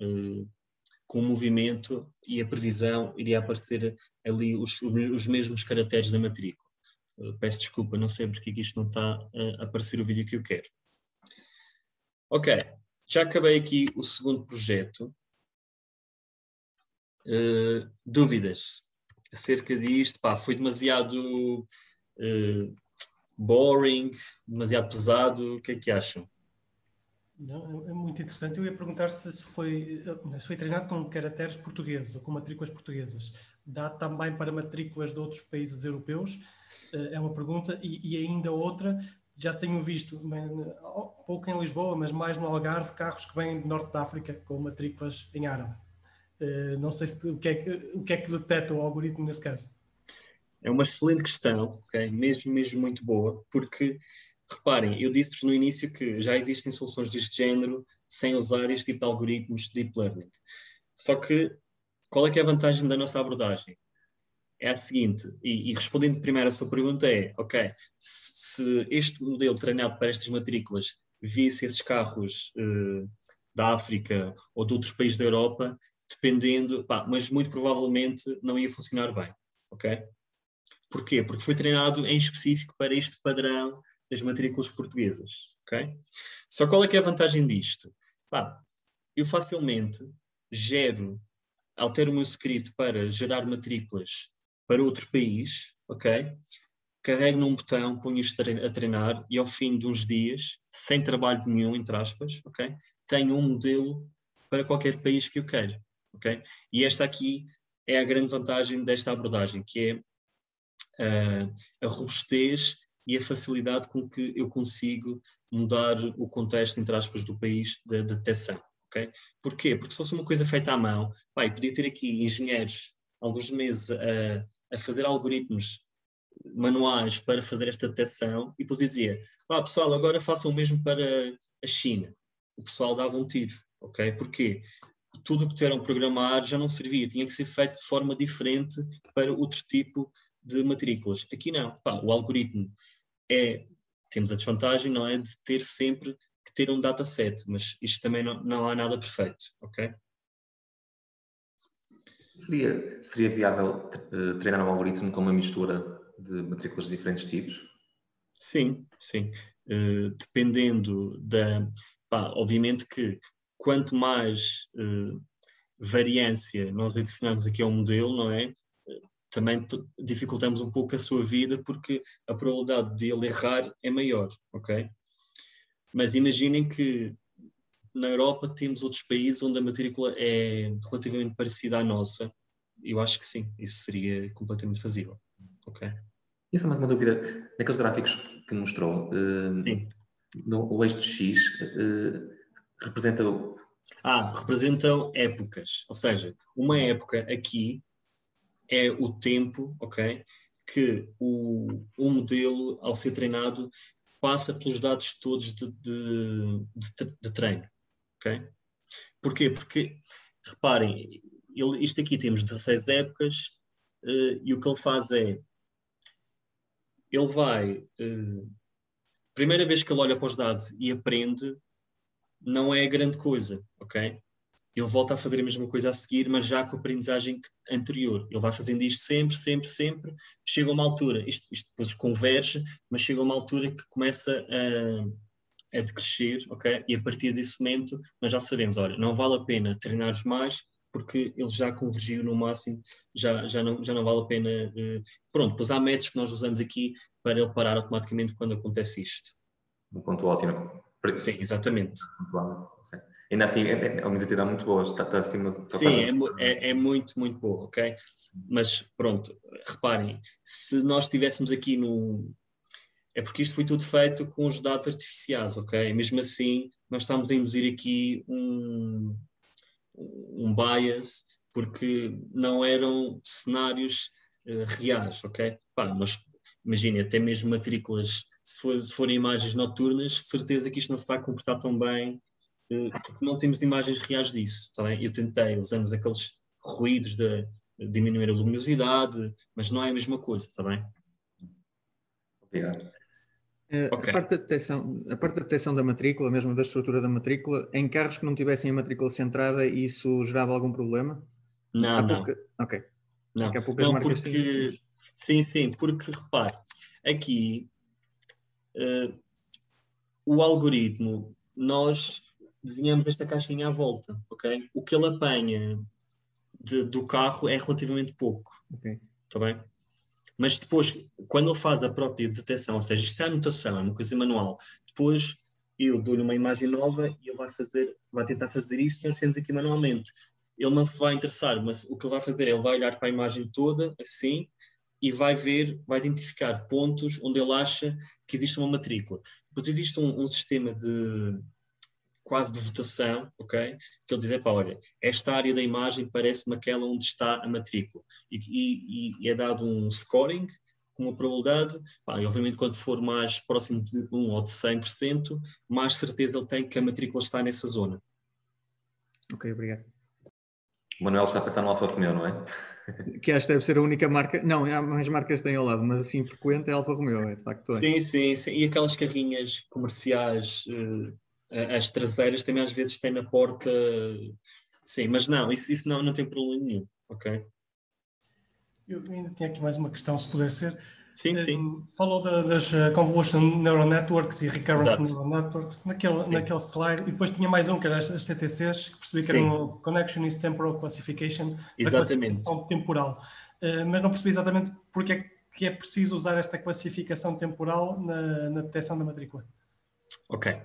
com o movimento e a previsão iria aparecer ali os mesmos caracteres da matrícula. Peço desculpa, não sei porque é que isto não está a aparecer o vídeo que eu quero. Ok, já acabei aqui o segundo projeto. Dúvidas acerca disto? Pá, foi demasiado boring, demasiado pesado? O que é que acham? Não, é muito interessante. Eu ia perguntar se foi treinado com caracteres portugueses ou com matrículas portuguesas. Dá também para matrículas de outros países europeus? É uma pergunta. E ainda outra, já tenho visto, pouco em Lisboa, mas mais no Algarve, carros que vêm do Norte da África com matrículas em árabe. Não sei o que é que detecta o algoritmo nesse caso. É uma excelente questão, okay? Mesmo muito boa, porque, reparem, eu disse-vos no início que já existem soluções deste género sem usar este tipo de algoritmos de Deep Learning. Só que, qual é que é a vantagem da nossa abordagem? É a seguinte, e respondendo primeiro a sua pergunta é, ok, se este modelo treinado para estas matrículas visse esses carros da África ou de outro país da Europa, dependendo, pá, mas muito provavelmente não ia funcionar bem, ok? Porquê? Porque foi treinado em específico para este padrão das matrículas portuguesas, ok? Só qual é que é a vantagem disto? Pá, eu facilmente altero o meu script para gerar matrículas para outro país, ok? Carrego num botão, ponho isto a treinar e ao fim de uns dias, sem trabalho nenhum, entre aspas, ok? Tenho um modelo para qualquer país que eu queira, ok? E esta aqui é a grande vantagem desta abordagem, que é a robustez e a facilidade com que eu consigo mudar o contexto, entre aspas, do país da detecção. Okay? Porquê? Porque se fosse uma coisa feita à mão, podia ter aqui engenheiros alguns meses a fazer algoritmos manuais para fazer esta detecção e depois dizia, pessoal, agora façam o mesmo para a China. O pessoal dava um tiro, ok? Porquê? Tudo o que tiveram a programar já não servia, tinha que ser feito de forma diferente para outro tipo de matrículas. Aqui não, o algoritmo temos a desvantagem, não é, de ter sempre que ter um dataset, mas isto também não há nada perfeito, ok? Seria viável treinar um algoritmo com uma mistura de matrículas de diferentes tipos? Sim. Dependendo obviamente que quanto mais variância nós adicionamos aqui ao modelo, não é? Também dificultamos um pouco a sua vida porque a probabilidade de ele errar é maior, ok? Mas imaginem que na Europa temos outros países onde a matrícula é relativamente parecida à nossa. Eu acho que sim, isso seria completamente fazível, ok? E só mais uma dúvida, naqueles gráficos que mostrou, o eixo de X representa... representam épocas, ou seja, uma época aqui é o tempo, ok, que o modelo, ao ser treinado, passa pelos dados todos de treino, ok? Porquê? Porque, reparem, isto aqui temos 16 épocas e o que ele faz é, ele vai, primeira vez que ele olha para os dados e aprende, não é grande coisa, ok? Ele volta a fazer a mesma coisa a seguir, mas já com a aprendizagem anterior. Ele vai fazendo isto sempre. Chega a uma altura, isto depois converge, mas chega a uma altura que começa a decrescer, ok? E a partir desse momento, nós já sabemos, olha, não vale a pena treinar mais, porque ele já convergiu no máximo, já não vale a pena. Pronto, depois há métodos que nós usamos aqui para ele parar automaticamente quando acontece isto. Um ponto ótimo. Sim, exatamente. Ainda assim, é uma exatidão muito boa. Está acima, sim, é muito boa, ok? Mas pronto, reparem, se nós estivéssemos aqui é porque isto foi tudo feito com os dados artificiais, ok? Mesmo assim, nós estamos a induzir aqui um bias, porque não eram cenários reais, ok? Imagine, até mesmo matrículas, se forem imagens noturnas, de certeza que isto não se vai comportar tão bem, porque não temos imagens reais disso, tá bem? Eu tentei, usamos aqueles ruídos de diminuir a luminosidade, mas não é a mesma coisa, está bem? Obrigado. Okay. A parte da detecção da matrícula, mesmo da estrutura da matrícula, em carros que não tivessem a matrícula centrada, isso gerava algum problema? Não. Ok. Não, Há poucas marcas porque... Sim, porque, repare, Aqui, o algoritmo, nós desenhamos esta caixinha à volta, ok? O que ele apanha do carro é relativamente pouco, está bem? Mas depois, quando ele faz a própria detecção, ou seja, isto é a anotação, é uma coisa manual, depois eu dou-lhe uma imagem nova e ele vai tentar fazer isto que nós temos aqui manualmente. Ele não se vai interessar, mas o que ele vai fazer é ele vai olhar para a imagem toda, assim, e vai identificar pontos onde ele acha que existe uma matrícula. Depois existe um sistema quase de votação, ok? Que ele diz, olha, esta área da imagem parece-me aquela onde está a matrícula. E é dado um scoring com uma probabilidade, e obviamente quando for mais próximo de 1 ou de 100%, mais certeza ele tem que a matrícula está nessa zona. Ok, obrigado. O Manuel está a pensar no Alfa Romeo, não é? Que esta deve ser a única marca. Não, há mais marcas que têm ao lado, mas assim frequente é a Alfa Romeo, de facto. Sim. E aquelas carrinhas comerciais, as traseiras também às vezes têm na porta. Sim, mas não, isso não tem problema nenhum, ok? Eu ainda tinha aqui mais uma questão, se puder ser. Sim. Falou das Convolution Neural Networks e Recurrent Exato. Neural Networks naquele slide, e depois tinha mais um que era as CTCs, que percebi que era um Connectionist Temporal Classification, para classificação temporal. Mas não percebi exatamente porque é que é preciso usar esta classificação temporal na detecção da matrícula. Ok.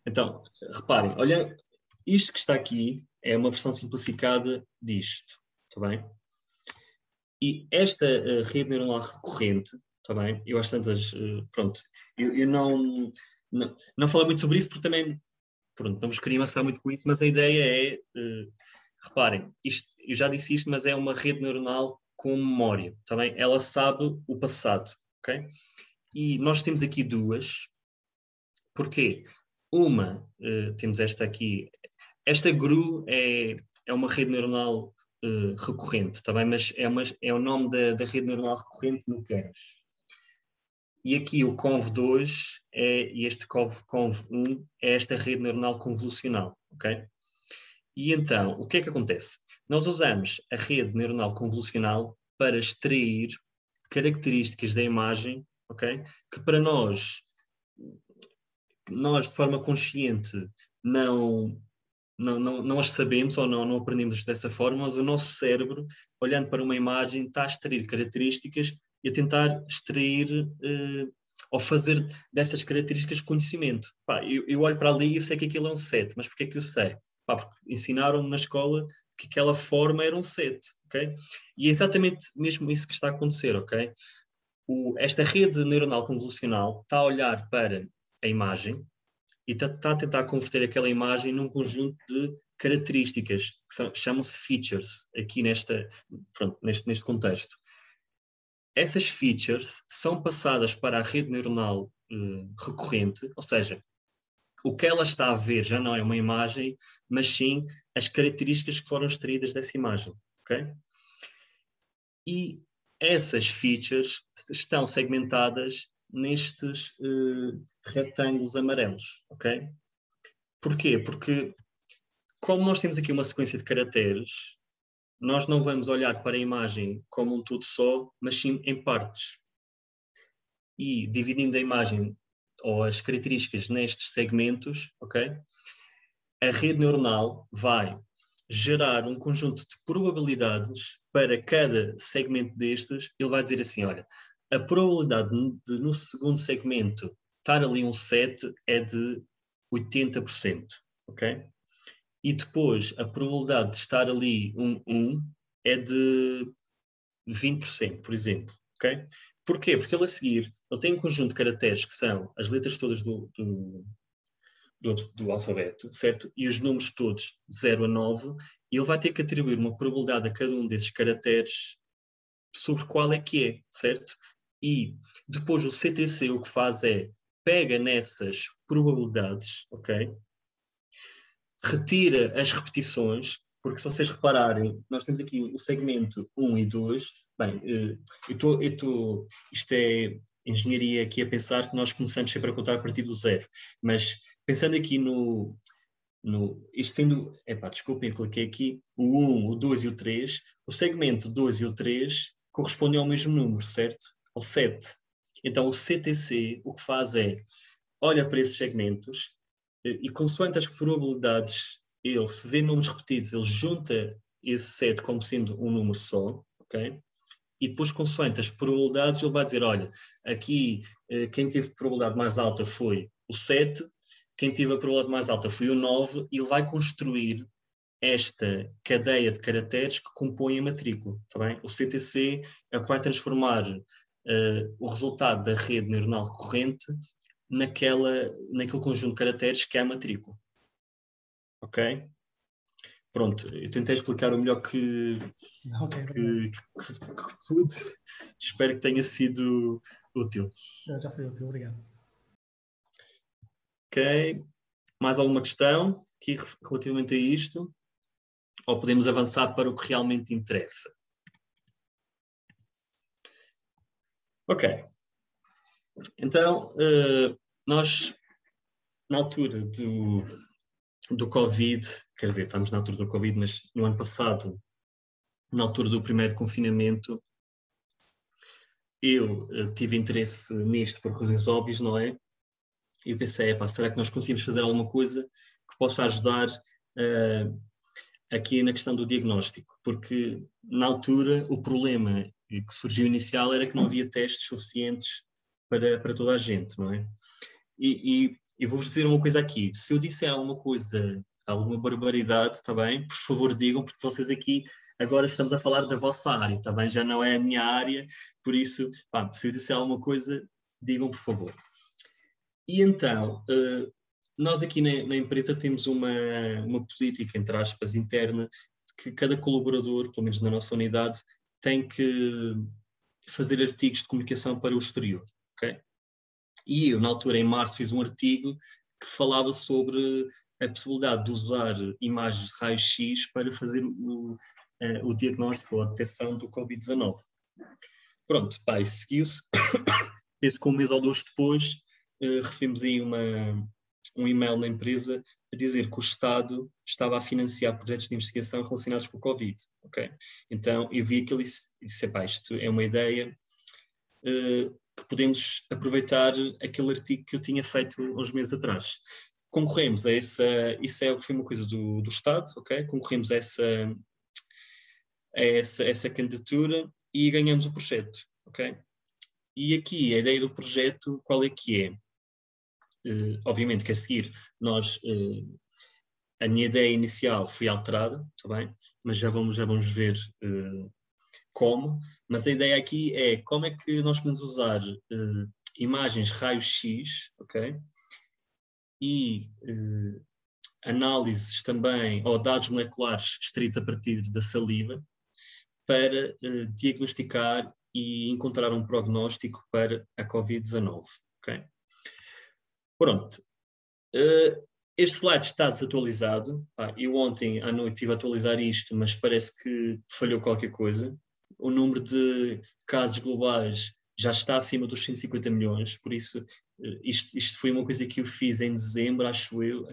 Então, reparem, olha, isto que está aqui é uma versão simplificada disto, está bem? E esta rede neuronal recorrente, está bem? Eu às tantas, pronto, eu não falei muito sobre isso porque também, pronto, não vos queria amassar muito com isso, mas a ideia é, reparem, eu já disse isto, mas é uma rede neuronal com memória, está bem? Ela sabe o passado, ok? E nós temos aqui duas. Porquê? Uma, temos esta aqui, esta GRU é uma rede neuronal recorrente, tá bem? Mas é o nome da rede neuronal recorrente no Keras. E aqui o CONV2 e este CONV1 é esta rede neuronal convolucional, ok? E então, o que é que acontece? Nós usamos a rede neuronal convolucional para extrair características da imagem, ok? Que para nós de forma consciente não as sabemos ou não aprendemos dessa forma, mas o nosso cérebro, olhando para uma imagem, está a extrair características e a tentar extrair ou fazer dessas características conhecimento. Eu olho para ali e eu sei que aquilo é um 7, mas porquê é que eu sei? Porque ensinaram-me na escola que aquela forma era um 7, ok? E é exatamente mesmo isso que está a acontecer, ok? Esta rede neuronal convolucional está a olhar para a imagem e está a tentar converter aquela imagem num conjunto de características que chamam-se features aqui neste contexto. Essas features são passadas para a rede neuronal recorrente, ou seja, o que ela está a ver já não é uma imagem, mas sim as características que foram extraídas dessa imagem, ok? E essas features estão segmentadas nestes retângulos amarelos, ok? Porquê? Porque como nós temos aqui uma sequência de caracteres, nós não vamos olhar para a imagem como um todo só, mas sim em partes. E dividindo a imagem ou as características nestes segmentos, ok? A rede neuronal vai gerar um conjunto de probabilidades para cada segmento destes. Ele vai dizer assim, olha, a probabilidade de no segundo segmento estar ali um 7 é de 80%, ok? E depois a probabilidade de estar ali um 1 é de 20%, por exemplo, ok? Porquê? Porque ele a seguir, ele tem um conjunto de caracteres que são as letras todas do alfabeto, certo? E os números todos, de 0 a 9, e ele vai ter que atribuir uma probabilidade a cada um desses caracteres sobre qual é que é, certo? E depois o CTC o que faz é, pega nessas probabilidades, ok? Retira as repetições, porque se vocês repararem, nós temos aqui o segmento 1 e 2, bem, isto é engenharia aqui a pensar que nós começamos sempre a contar a partir do 0, mas pensando aqui isto tendo, desculpem, cliquei aqui, o 1, o 2 e o 3, o segmento 2 e o 3 correspondem ao mesmo número, certo? Ao 7. Então o CTC o que faz é, olha para esses segmentos e consoante as probabilidades, ele se vê números repetidos, ele junta esse set como sendo um número só, ok? E depois, consoante as probabilidades, ele vai dizer, olha, aqui quem teve probabilidade mais alta foi o 7, quem teve a probabilidade mais alta foi o 9, e ele vai construir esta cadeia de caracteres que compõe a matrícula, tá bem? O CTC é o que vai transformar o resultado da rede neuronal recorrente naquele conjunto de caracteres que é a matrícula. Ok? Pronto, eu tentei explicar o melhor que pude. Espero que tenha sido útil. Já foi útil, obrigado. Ok. Mais alguma questão aqui relativamente a isto? Ou podemos avançar para o que realmente interessa? Ok. Então, nós, na altura do Covid, quer dizer, estamos na altura do Covid, mas no ano passado, na altura do primeiro confinamento, eu tive interesse nisto por razões óbvias, não é? E eu pensei, será que nós conseguimos fazer alguma coisa que possa ajudar aqui na questão do diagnóstico? Porque na altura o problema que surgiu inicial era que não havia testes suficientes para toda a gente, não é? E vou-vos dizer uma coisa aqui, se eu disser alguma coisa, alguma barbaridade, está bem? Por favor digam, porque vocês aqui agora estamos a falar da vossa área, está bem? Já não é a minha área, por isso, se eu disser alguma coisa, digam por favor. E então, nós aqui na empresa temos uma política, entre aspas, interna, que cada colaborador, pelo menos na nossa unidade, tem que fazer artigos de comunicação para o exterior, ok? E eu, na altura, em março, fiz um artigo que falava sobre a possibilidade de usar imagens de raio-x para fazer o diagnóstico ou a detecção do Covid-19. Pronto, e seguiu-se. Penso que um mês ou dois depois recebemos aí um e-mail na empresa a dizer que o Estado estava a financiar projetos de investigação relacionados com o Covid. Okay? Então eu vi aquilo e disse, isto é uma ideia que podemos aproveitar aquele artigo que eu tinha feito uns meses atrás. Concorremos a foi uma coisa do Estado, ok? Concorremos a essa candidatura e ganhamos o projeto, ok? E aqui a ideia do projeto, qual é que é? Obviamente que a seguir a minha ideia inicial foi alterada, tá bem? Mas já vamos ver como, mas a ideia aqui é como é que nós podemos usar imagens raio-x, ok? E análises também, ou dados moleculares extraídos a partir da saliva, para diagnosticar e encontrar um prognóstico para a Covid-19, ok? Pronto. Este slide está desatualizado. Eu ontem à noite estive a atualizar isto, mas parece que falhou qualquer coisa. O número de casos globais já está acima dos 150 milhões, por isso isto foi uma coisa que eu fiz em dezembro, acho eu,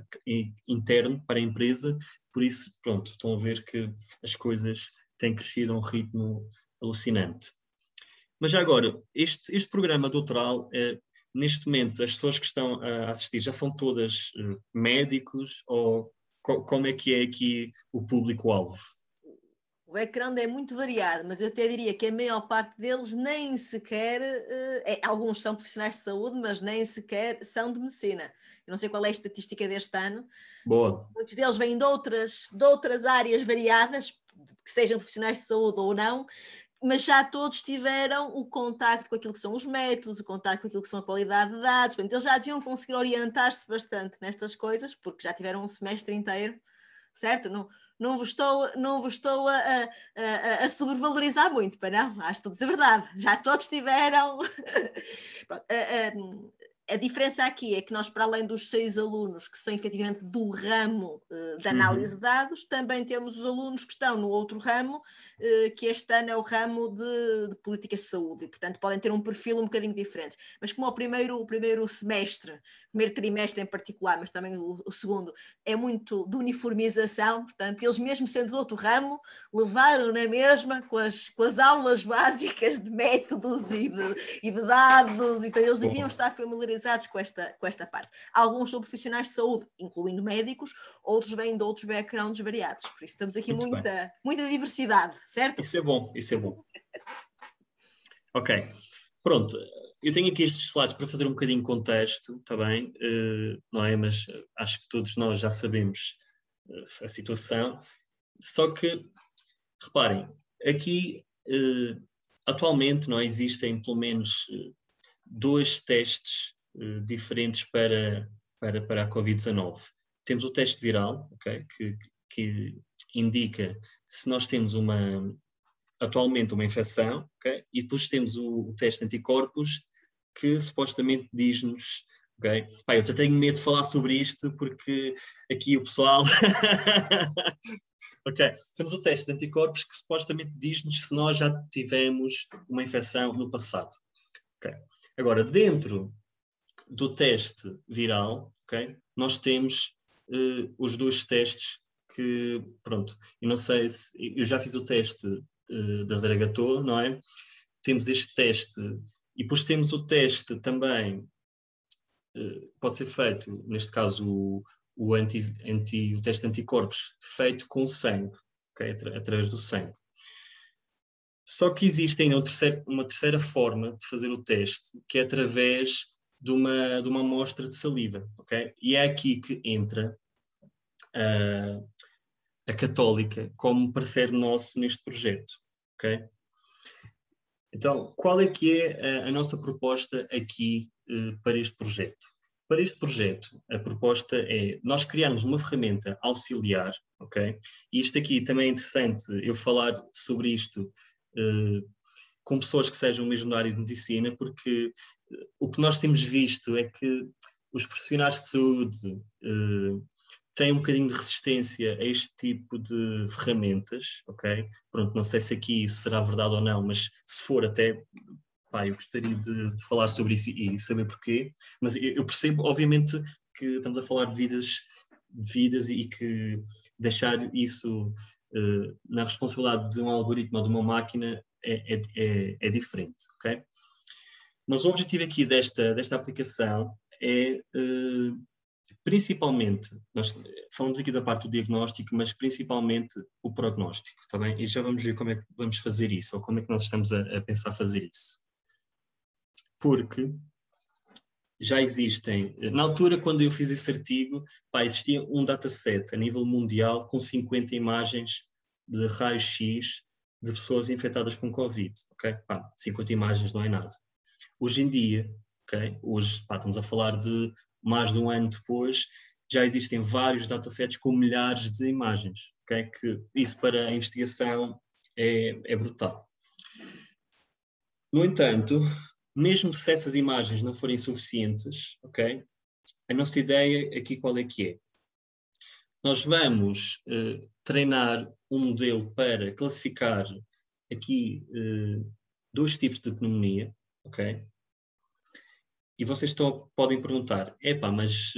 interno para a empresa, por isso, pronto, estão a ver que as coisas têm crescido a um ritmo alucinante. Mas já agora, este programa doutoral, neste momento, as pessoas que estão a assistir já são todas médicos ou como é que é aqui o público-alvo? O background é muito variado, mas eu até diria que a maior parte deles nem sequer, alguns são profissionais de saúde, mas nem sequer são de medicina. Eu não sei qual é a estatística deste ano. Boa. Muitos deles vêm de outras áreas variadas, que sejam profissionais de saúde ou não, mas já todos tiveram o contacto com aquilo que são os métodos, o contacto com aquilo que são a qualidade de dados. Portanto, eles já deviam conseguir orientar-se bastante nestas coisas, porque já tiveram um semestre inteiro, certo? Não vos estou a sobrevalorizar muito, para não, acho que tudo é verdade. Já todos tiveram. A diferença aqui é que nós, para além dos 6 alunos que são efetivamente do ramo de análise de dados, também temos os alunos que estão no outro ramo, que este ano é o ramo de políticas de saúde, e portanto podem ter um perfil um bocadinho diferente. Mas como o primeiro semestre, primeiro trimestre em particular, mas também o segundo, é muito de uniformização, portanto eles mesmo sendo do outro ramo, levaram na mesma com as aulas básicas de métodos e de dados, e então eles deviam estar familiarizados com esta parte. Alguns são profissionais de saúde, incluindo médicos, outros vêm de outros backgrounds variados. Por isso estamos aqui muita diversidade, certo? Isso é bom, isso é bom. Ok, pronto. Eu tenho aqui estes slides para fazer um bocadinho de contexto, está bem? Não é? Mas acho que todos nós já sabemos a situação. Só que, reparem, aqui atualmente não existem pelo menos 2 testes diferentes para a Covid-19. Temos o teste viral, okay, que indica se nós temos atualmente uma infecção, okay, e depois temos o teste de anticorpos que supostamente diz-nos, okay, eu até tenho medo de falar sobre isto porque aqui o pessoal... Ok, temos o teste de anticorpos que supostamente diz-nos se nós já tivemos uma infecção no passado. Okay. Agora, dentro do teste viral, okay, nós temos os 2 testes que, pronto, eu não sei se... Eu já fiz o teste da Zaragatou, não é? Temos este teste e depois temos o teste também, pode ser feito, neste caso, o teste de anticorpos feito com sangue, okay, através do sangue. Só que existe ainda uma terceira forma de fazer o teste, que é através de uma amostra de saliva, ok? E é aqui que entra a Católica como parceiro nosso neste projeto, ok? Então, qual é que é a nossa proposta aqui para este projeto? Para este projeto, a proposta é nós criarmos uma ferramenta auxiliar, ok? E isto aqui também é interessante eu falar sobre isto com pessoas que sejam mesmo da área de medicina, porque o que nós temos visto é que os profissionais de saúde têm um bocadinho de resistência a este tipo de ferramentas, ok? Pronto, não sei se aqui será verdade ou não, mas se for até, eu gostaria de falar sobre isso e saber porquê, mas eu percebo, obviamente, que estamos a falar de vidas e que deixar isso na responsabilidade de um algoritmo ou de uma máquina é diferente, ok? Mas o objetivo aqui desta aplicação é, principalmente, nós falamos aqui da parte do diagnóstico, mas principalmente o prognóstico, está bem? E já vamos ver como é que vamos fazer isso, ou como é que nós estamos a pensar fazer isso. Porque já existem, na altura quando eu fiz esse artigo, existia um dataset a nível mundial com 50 imagens de raio-x de pessoas infectadas com Covid, ok? 50 imagens não é nada. Hoje em dia, ok? Hoje, estamos a falar de mais de um ano depois, já existem vários datasets com milhares de imagens, ok? Que isso para a investigação é brutal. No entanto, mesmo se essas imagens não forem suficientes, ok? A nossa ideia aqui qual é que é? Nós vamos treinar um modelo para classificar aqui 2 tipos de pneumonia, ok? E vocês podem perguntar, mas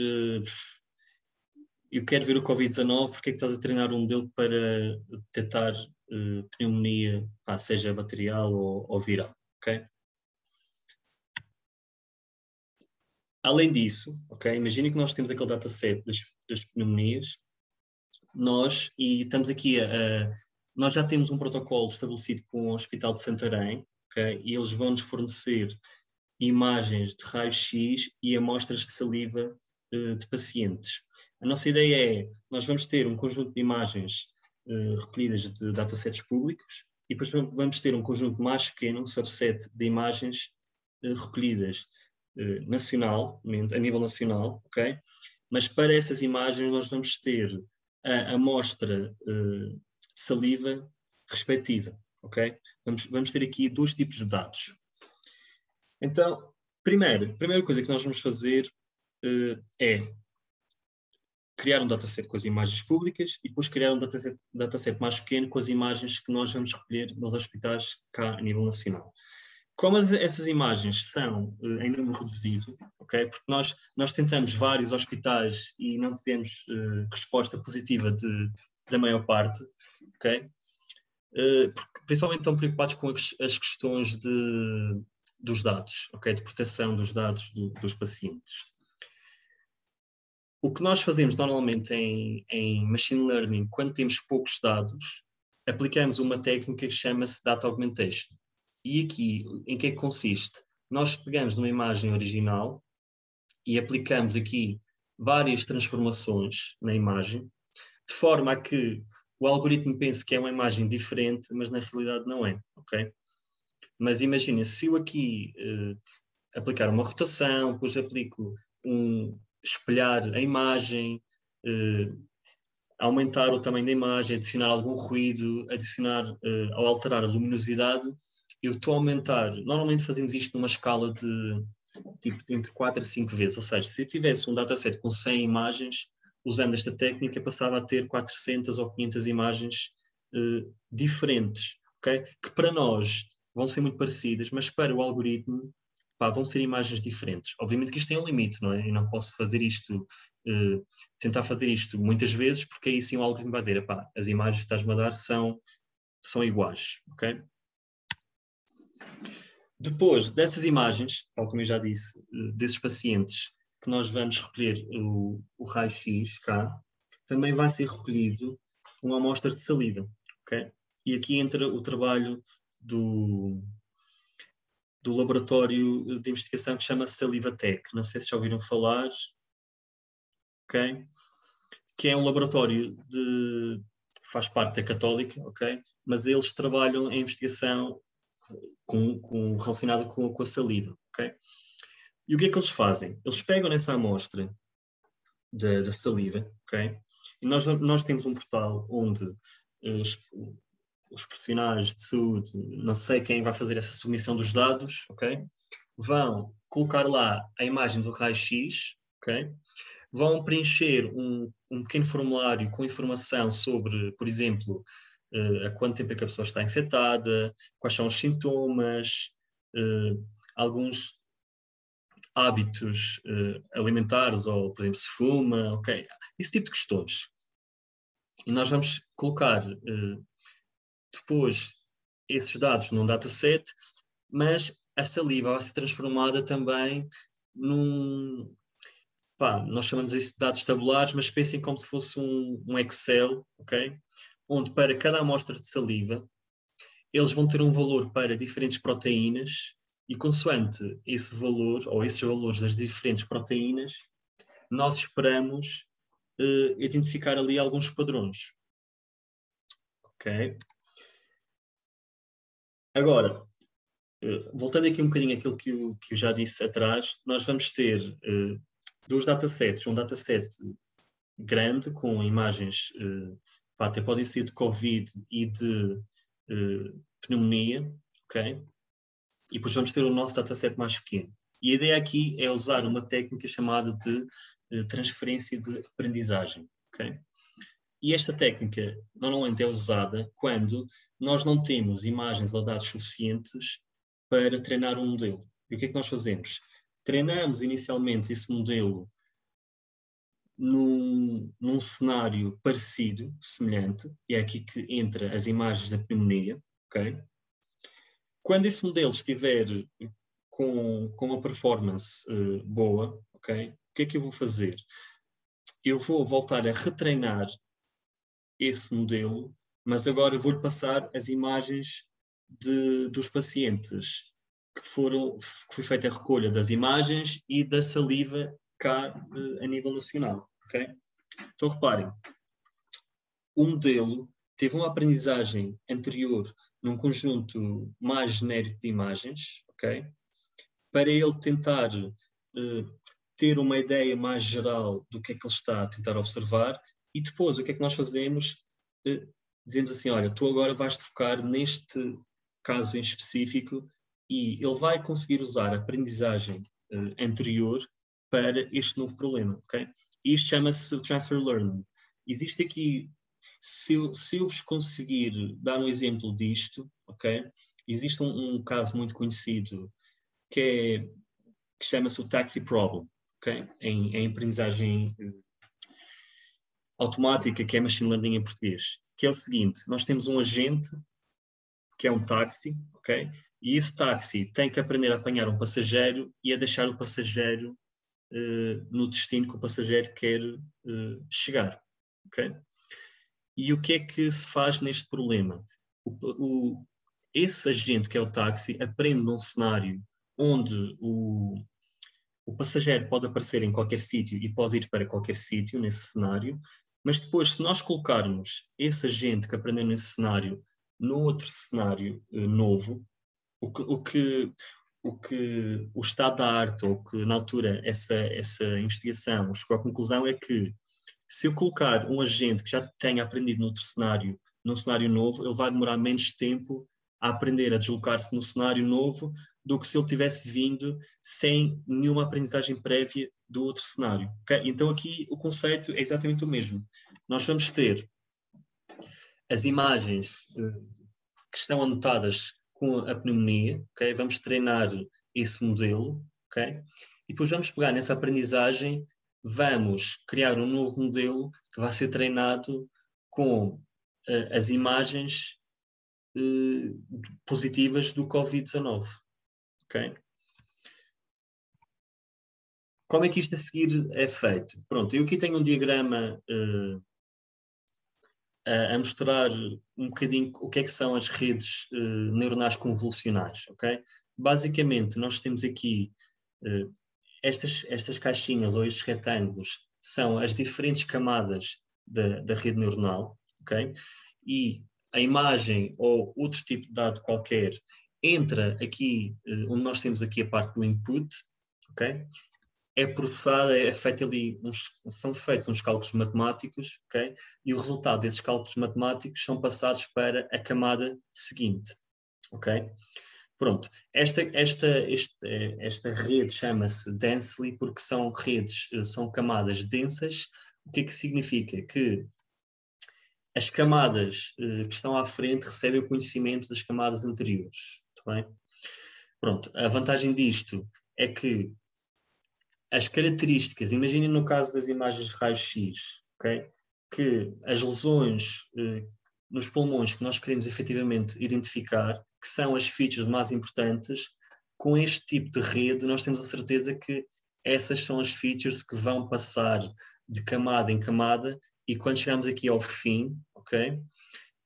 eu quero ver o Covid-19, porque é que estás a treinar um modelo para detectar pneumonia, seja bacterial ou viral, ok? Além disso, ok, imaginem que nós temos aquele dataset das pneumonias, e estamos aqui nós já temos um protocolo estabelecido com o Hospital de Santarém, ok, e eles vão-nos fornecer imagens de raio-x e amostras de saliva de pacientes. A nossa ideia é, nós vamos ter um conjunto de imagens recolhidas de datasets públicos e depois vamos ter um conjunto mais pequeno, um subset de imagens recolhidas a nível nacional, ok? Mas para essas imagens nós vamos ter a amostra de saliva respectiva, ok? Vamos ter aqui 2 tipos de dados. Então, primeira coisa que nós vamos fazer é criar um dataset com as imagens públicas e depois criar um dataset mais pequeno com as imagens que nós vamos recolher nos hospitais cá a nível nacional. Como essas imagens são em número reduzido, okay? Porque nós tentamos vários hospitais e não tivemos resposta positiva da maior parte, okay? Porque principalmente estão preocupados com as questões dos dados, okay? De proteção dos dados dos pacientes. O que nós fazemos normalmente em Machine Learning, quando temos poucos dados, aplicamos uma técnica que chama-se Data Augmentation. E aqui, em que é que consiste? Nós pegamos numa imagem original e aplicamos aqui várias transformações na imagem, de forma a que o algoritmo pense que é uma imagem diferente, mas na realidade não é, ok? Mas imaginem, se eu aqui aplicar uma rotação, depois aplico espelhar a imagem, aumentar o tamanho da imagem, adicionar algum ruído, ou alterar a luminosidade, eu estou a aumentar, normalmente fazemos isto numa escala de tipo entre 4 a 5 vezes, ou seja, se eu tivesse um dataset com 100 imagens, usando esta técnica passava a ter 400 ou 500 imagens diferentes, ok? Que para nós vão ser muito parecidas, mas para o algoritmo vão ser imagens diferentes. Obviamente que isto tem um limite, não é? Eu não posso fazer isto, tentar fazer isto muitas vezes, porque aí sim o algoritmo vai dizer, as imagens que estás-me a dar são iguais, ok? Depois dessas imagens, tal como eu já disse, desses pacientes que nós vamos recolher o raio-x cá, também vai ser recolhido uma amostra de saliva, ok? E aqui entra o trabalho do laboratório de investigação que chama Salivatec. Não sei se já ouviram falar, ok? Que é um laboratório faz parte da Católica, ok? Mas eles trabalham em investigação relacionada com a saliva, ok? E o que é que eles fazem? Eles pegam nessa amostra da saliva, ok? E nós temos um portal onde os profissionais de saúde, não sei quem vai fazer essa submissão dos dados, ok? Vão colocar lá a imagem do raio-x, ok? Vão preencher um pequeno formulário com informação sobre, por exemplo, há quanto tempo é que a pessoa está infectada, quais são os sintomas, alguns hábitos alimentares, ou, por exemplo, se fuma, ok? Esse tipo de questões. E nós vamos colocar depois esses dados num dataset, mas a saliva vai ser transformada também nós chamamos isso de dados tabulares, mas pensem como se fosse um Excel, ok? Onde para cada amostra de saliva, eles vão ter um valor para diferentes proteínas e consoante esse valor, ou esses valores das diferentes proteínas, nós esperamos identificar ali alguns padrões. Ok? Agora, voltando aqui um bocadinho àquilo que eu já disse atrás, nós vamos ter dois datasets. Um dataset grande, com imagens, até podem ser de Covid e de pneumonia, ok? E depois vamos ter o nosso dataset mais pequeno. E a ideia aqui é usar uma técnica chamada de transferência de aprendizagem, ok? E esta técnica normalmente é usada quando nós não temos imagens ou dados suficientes para treinar um modelo. E o que é que nós fazemos? Treinamos inicialmente esse modelo num cenário parecido, semelhante, e é aqui que entra as imagens da pneumonia, ok? Quando esse modelo estiver com uma performance boa, ok? O que é que eu vou fazer? Eu vou voltar a retreinar esse modelo, mas agora vou-lhe passar as imagens dos pacientes que foi feita a recolha das imagens e da saliva cá a nível nacional, ok? Então reparem, o modelo teve uma aprendizagem anterior num conjunto mais genérico de imagens, ok? Para ele tentar ter uma ideia mais geral do que é que ele está a tentar observar, e depois o que é que nós fazemos? Dizemos assim, olha, tu agora vais-te focar neste caso em específico, e ele vai conseguir usar a aprendizagem anterior para este novo problema, ok? Isto chama-se transfer learning. Existe aqui, se eu vos conseguir dar um exemplo disto, ok? Existe um caso muito conhecido que chama-se o taxi problem, ok? Em aprendizagem automática, que é machine learning em português, que é o seguinte: nós temos um agente que é um táxi, ok? E esse táxi tem que aprender a apanhar um passageiro e a deixar o passageiro no destino que o passageiro quer chegar, ok? E o que é que se faz neste problema? Esse agente, que é o táxi, aprende num cenário onde o passageiro pode aparecer em qualquer sítio e pode ir para qualquer sítio nesse cenário, mas depois, se nós colocarmos esse agente que aprendeu nesse cenário no outro cenário novo, o que o estado da arte, ou que na altura essa investigação chegou à conclusão, é que se eu colocar um agente que já tenha aprendido noutro cenário, num cenário novo, ele vai demorar menos tempo a aprender a deslocar-se no cenário novo do que se ele tivesse vindo sem nenhuma aprendizagem prévia do outro cenário. Okay? Então aqui o conceito é exatamente o mesmo. Nós vamos ter as imagens que estão anotadas com a pneumonia, okay? Vamos treinar esse modelo, okay? E depois vamos pegar nessa aprendizagem, vamos criar um novo modelo que vai ser treinado com as imagens positivas do Covid-19, ok? Como é que isto a seguir é feito? Pronto, eu aqui tenho um diagrama a mostrar um bocadinho o que é que são as redes neuronais convolucionais, ok? Basicamente, nós temos aqui estas caixinhas ou estes retângulos são as diferentes camadas da rede neuronal, ok? E a imagem ou outro tipo de dado qualquer entra aqui, onde nós temos aqui a parte do input, ok? É processada, são feitos uns cálculos matemáticos, ok? E o resultado desses cálculos matemáticos são passados para a camada seguinte, ok? Pronto, esta rede chama-se densely porque são são camadas densas. O que é que significa? Que as camadas que estão à frente recebem o conhecimento das camadas anteriores, está bem? Pronto, a vantagem disto é que as características, imaginem no caso das imagens de raio-x, ok? Que as lesões nos pulmões que nós queremos efetivamente identificar, que são as features mais importantes, com este tipo de rede nós temos a certeza que essas são as features que vão passar de camada em camada, e quando chegamos aqui ao fim, ok?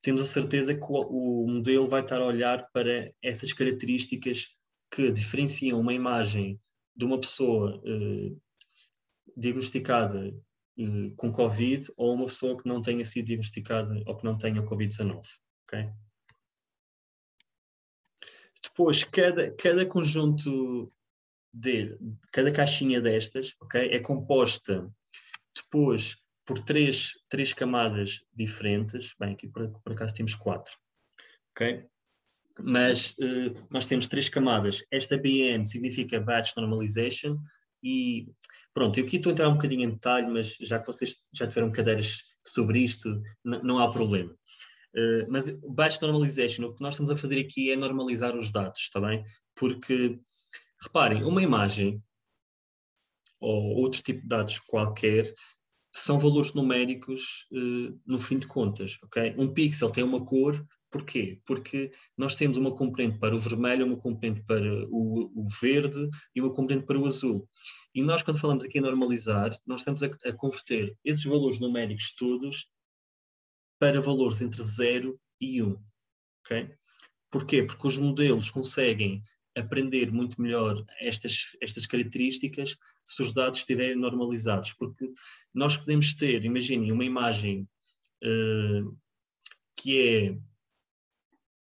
Temos a certeza que o modelo vai estar a olhar para essas características que diferenciam uma imagem de uma pessoa diagnosticada com Covid ou uma pessoa que não tenha sido diagnosticada ou que não tenha Covid-19. Okay? Depois, cada conjunto cada caixinha destas, okay, é composta depois por três camadas diferentes. Bem, aqui por acaso temos 4. Okay? Mas nós temos 3 camadas. Esta BN significa Batch Normalization. E pronto, eu aqui estou a entrar um bocadinho em detalhe, mas já que vocês já tiveram cadeiras sobre isto, não há problema. Mas Batch Normalization, o que nós estamos a fazer aqui é normalizar os dados, está bem? Porque, reparem, uma imagem ou outro tipo de dados qualquer são valores numéricos no fim de contas, ok? Um pixel tem uma cor. Porquê? Porque nós temos uma componente para o vermelho, uma componente para o verde e uma componente para o azul. E nós, quando falamos aqui em normalizar, nós estamos a converter esses valores numéricos todos para valores entre 0 e 1. Okay? Porquê? Porque os modelos conseguem aprender muito melhor estas características se os dados estiverem normalizados. Porque nós podemos ter, imaginem, uma imagem que é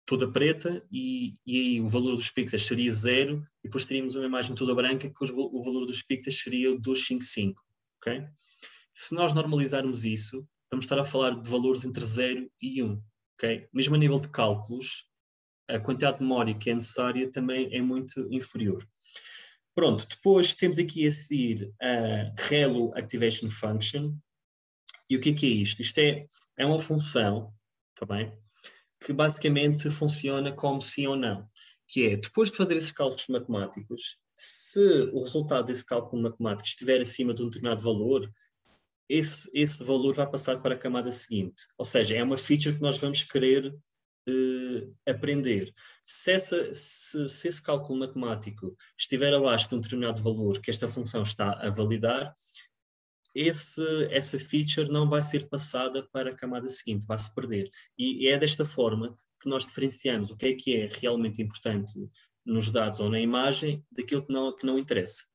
toda preta e aí o valor dos pixels seria 0 e depois teríamos uma imagem toda branca que o valor dos pixels seria 255, ok? Se nós normalizarmos isso, vamos estar a falar de valores entre 0 e 1, ok? Mesmo a nível de cálculos, a quantidade de memória que é necessária também é muito inferior. Pronto, depois temos aqui a seguir a Relu Activation Function. E o que é isto? Isto é uma função, tá bem? Que basicamente funciona como sim ou não. Que é, depois de fazer esses cálculos matemáticos, se o resultado desse cálculo matemático estiver acima de um determinado valor, esse valor vai passar para a camada seguinte. Ou seja, é uma feature que nós vamos querer aprender. Se esse cálculo matemático estiver abaixo de um determinado valor que esta função está a validar, essa feature não vai ser passada para a camada seguinte, vai se perder. E é desta forma que nós diferenciamos o que é realmente importante nos dados ou na imagem daquilo que não interessa.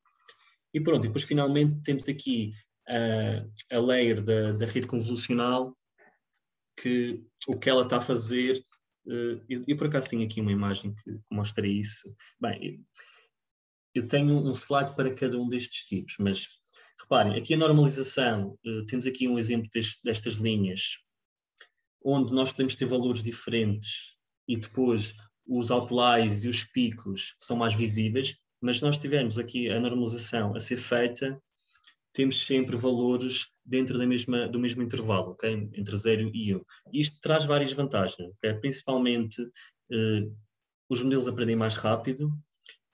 E pronto, e depois finalmente temos aqui a layer da rede convolucional, que o que ela está a fazer, eu por acaso tenho aqui uma imagem que mostra isso. Bem, eu tenho um slide para cada um destes tipos, mas reparem, aqui a normalização, temos aqui um exemplo destas linhas, onde nós podemos ter valores diferentes e depois os outliers e os picos são mais visíveis, mas se nós tivermos aqui a normalização a ser feita, temos sempre valores dentro do mesmo intervalo, okay? Entre 0 e 1. Isto traz várias vantagens, okay? Principalmente os modelos aprendem mais rápido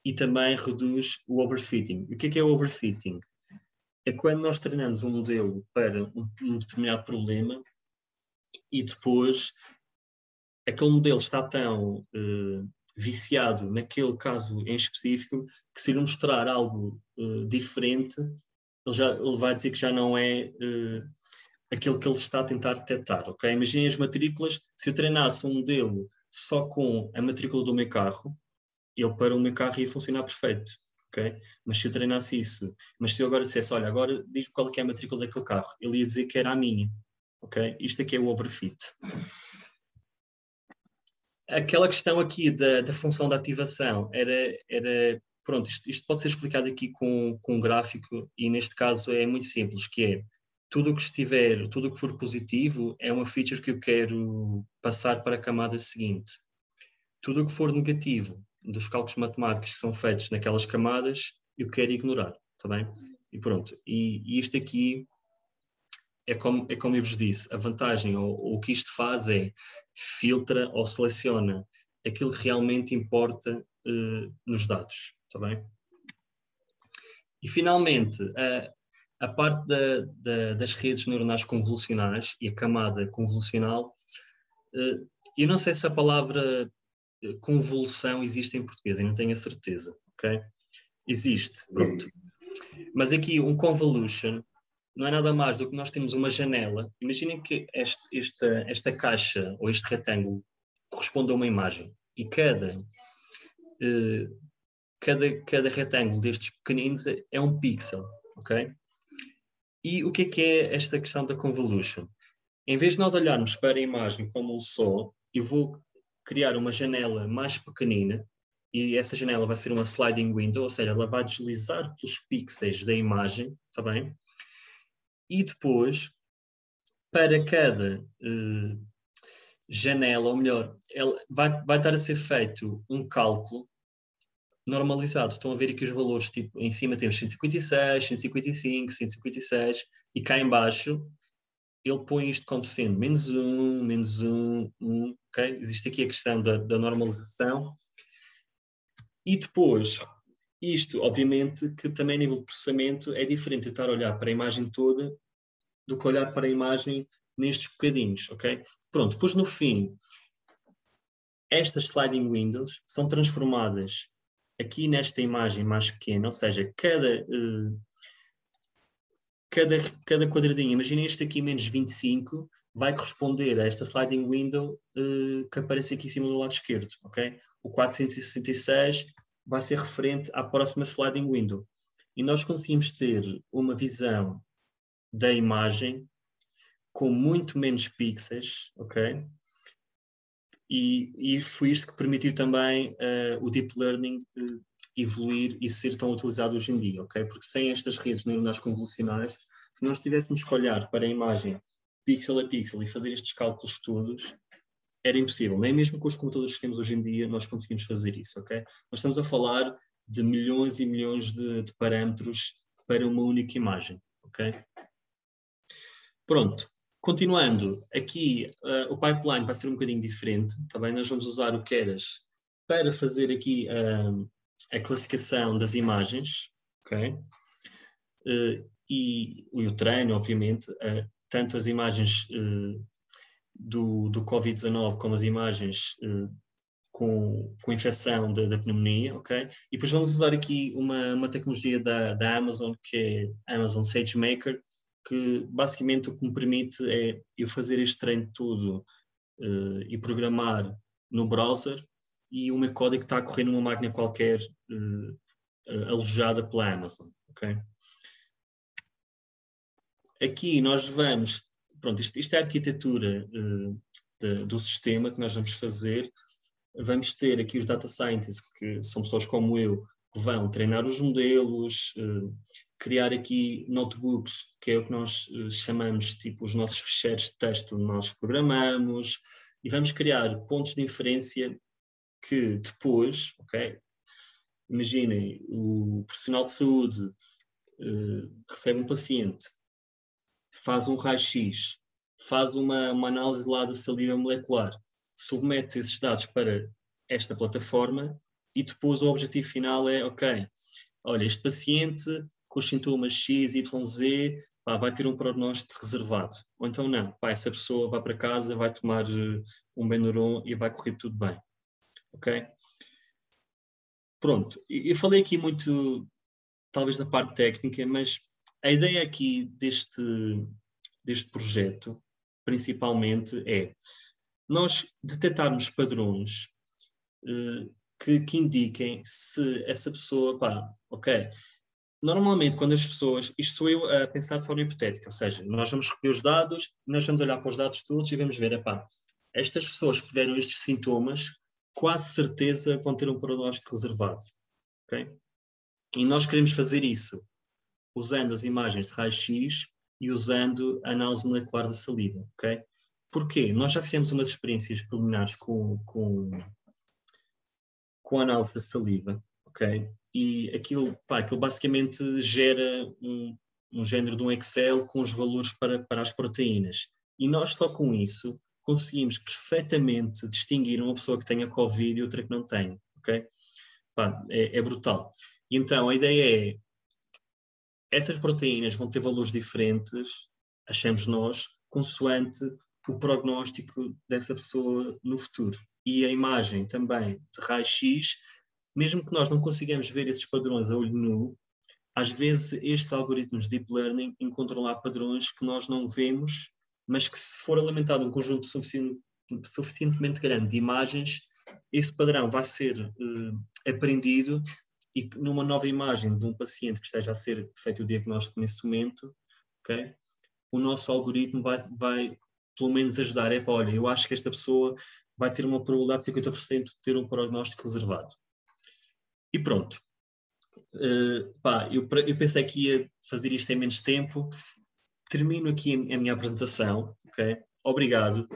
e também reduz o overfitting. E o que é o overfitting? É quando nós treinamos um modelo para um determinado problema e depois aquele modelo está tão viciado naquele caso em específico que se ele mostrar algo diferente, ele vai dizer que já não é aquilo que ele está a tentar detectar, ok? Imaginem as matrículas, se eu treinasse um modelo só com a matrícula do meu carro, ele para o meu carro ia funcionar perfeito, ok? Mas se eu treinasse isso, mas se eu agora dissesse, olha, agora diz-me qual é a matrícula daquele carro, ele ia dizer que era a minha, ok? Isto aqui é o overfit. Aquela questão aqui da função de ativação era pronto, isto pode ser explicado aqui com um gráfico e neste caso é muito simples, que é tudo o que for positivo é uma feature que eu quero passar para a camada seguinte. Tudo o que for negativo dos cálculos matemáticos que são feitos naquelas camadas, eu quero ignorar, está bem? E pronto, e isto aqui é como eu vos disse, a vantagem ou o que isto faz é filtra ou seleciona aquilo que realmente importa nos dados, está bem? E finalmente, a parte das redes neuronais convolucionais e a camada convolucional, eu não sei se a palavra convolução existe em português, eu não tenho a certeza, ok? Existe, pronto. Mas aqui um convolution não é nada mais do que nós temos uma janela. Imaginem que esta caixa ou este retângulo corresponde a uma imagem e cada retângulo destes pequeninos é um pixel, ok? E o que é esta questão da convolution? Em vez de nós olharmos para a imagem como um só, eu vou criar uma janela mais pequenina e essa janela vai ser uma sliding window, ou seja, ela vai deslizar pelos pixels da imagem, está bem? E depois, para cada janela, ou melhor, vai estar a ser feito um cálculo normalizado. Estão a ver aqui os valores, tipo, em cima temos 156, 155, 156, e cá em baixo ele põe isto como sendo -1, -1, 1, ok? Existe aqui a questão da normalização. E depois, isto, obviamente, que também a nível de processamento é diferente de estar a olhar para a imagem toda do que olhar para a imagem nestes bocadinhos, ok? Pronto, depois no fim, estas sliding windows são transformadas aqui nesta imagem mais pequena, ou seja, cada quadradinho, imaginem este aqui menos 25, vai corresponder a esta sliding window que aparece aqui em cima do lado esquerdo, ok? O 466 vai ser referente à próxima sliding window. E nós conseguimos ter uma visão da imagem com muito menos pixels, ok? E foi isto que permitiu também o Deep Learning evoluir e ser tão utilizado hoje em dia, ok? Porque sem estas redes neuronais convolucionais, se nós tivéssemos que olhar para a imagem pixel a pixel e fazer estes cálculos todos, era impossível. Nem mesmo com os computadores que temos hoje em dia nós conseguimos fazer isso, ok? Nós estamos a falar de milhões e milhões de parâmetros para uma única imagem, ok? Pronto, continuando, aqui o pipeline vai ser um bocadinho diferente, tá bem? Nós vamos usar o Keras para fazer aqui a classificação das imagens, ok? E o treino, obviamente, tanto as imagens do Covid-19 como as imagens com infecção da pneumonia, ok? E depois vamos usar aqui uma tecnologia da Amazon, que é a Amazon SageMaker, que basicamente o que me permite é eu fazer este treino todo e programar no browser, e o meu código está a correr numa máquina qualquer alojada pela Amazon, ok? Aqui nós vamos, pronto, isto é a arquitetura do sistema que nós vamos fazer. Vamos ter aqui os data scientists, que são pessoas como eu, que vão treinar os modelos, criar aqui notebooks, que é o que nós chamamos, tipo, os nossos ficheiros de texto onde nós programamos, e vamos criar pontos de inferência que depois, ok, imaginem, o profissional de saúde recebe um paciente, faz um raio-x, faz uma análise lá da saliva molecular, submete esses dados para esta plataforma e depois o objetivo final é, ok, olha, este paciente com os sintomas X, Y, Z, vai ter um prognóstico reservado. Ou então não, essa pessoa vai para casa, vai tomar um Benuron e vai correr tudo bem. Ok? Pronto, eu falei aqui muito, talvez da parte técnica, mas a ideia aqui deste projeto, principalmente, é nós detectarmos padrões que indiquem se essa pessoa, ok, normalmente quando as pessoas, isto sou eu a pensar de forma hipotética, ou seja, nós vamos recolher os dados, nós vamos olhar para os dados todos e vamos ver, estas pessoas que tiveram estes sintomas, quase certeza vão ter um prognóstico reservado, ok? E nós queremos fazer isso usando as imagens de raio-x e usando a análise molecular da saliva, ok? Porquê? Nós já fizemos umas experiências preliminares com a análise da saliva, ok? E aquilo basicamente gera um género de um Excel com os valores para as proteínas. E nós só com isso conseguimos perfeitamente distinguir uma pessoa que tenha Covid e outra que não tenha, ok? É brutal. E então a ideia é, essas proteínas vão ter valores diferentes, achamos nós, consoante o prognóstico dessa pessoa no futuro. E a imagem também de raio-x, mesmo que nós não consigamos ver esses padrões a olho nu, às vezes estes algoritmos de deep learning encontram lá padrões que nós não vemos, mas que, se for alimentado um conjunto suficientemente grande de imagens, esse padrão vai ser aprendido, e numa nova imagem de um paciente que esteja a ser feito o diagnóstico nesse momento, okay, o nosso algoritmo vai pelo menos ajudar. Olha, eu acho que esta pessoa vai ter uma probabilidade de 50% de ter um prognóstico reservado. E pronto. Eu pensei que ia fazer isto em menos tempo. Termino aqui a minha apresentação. Okay? Obrigado.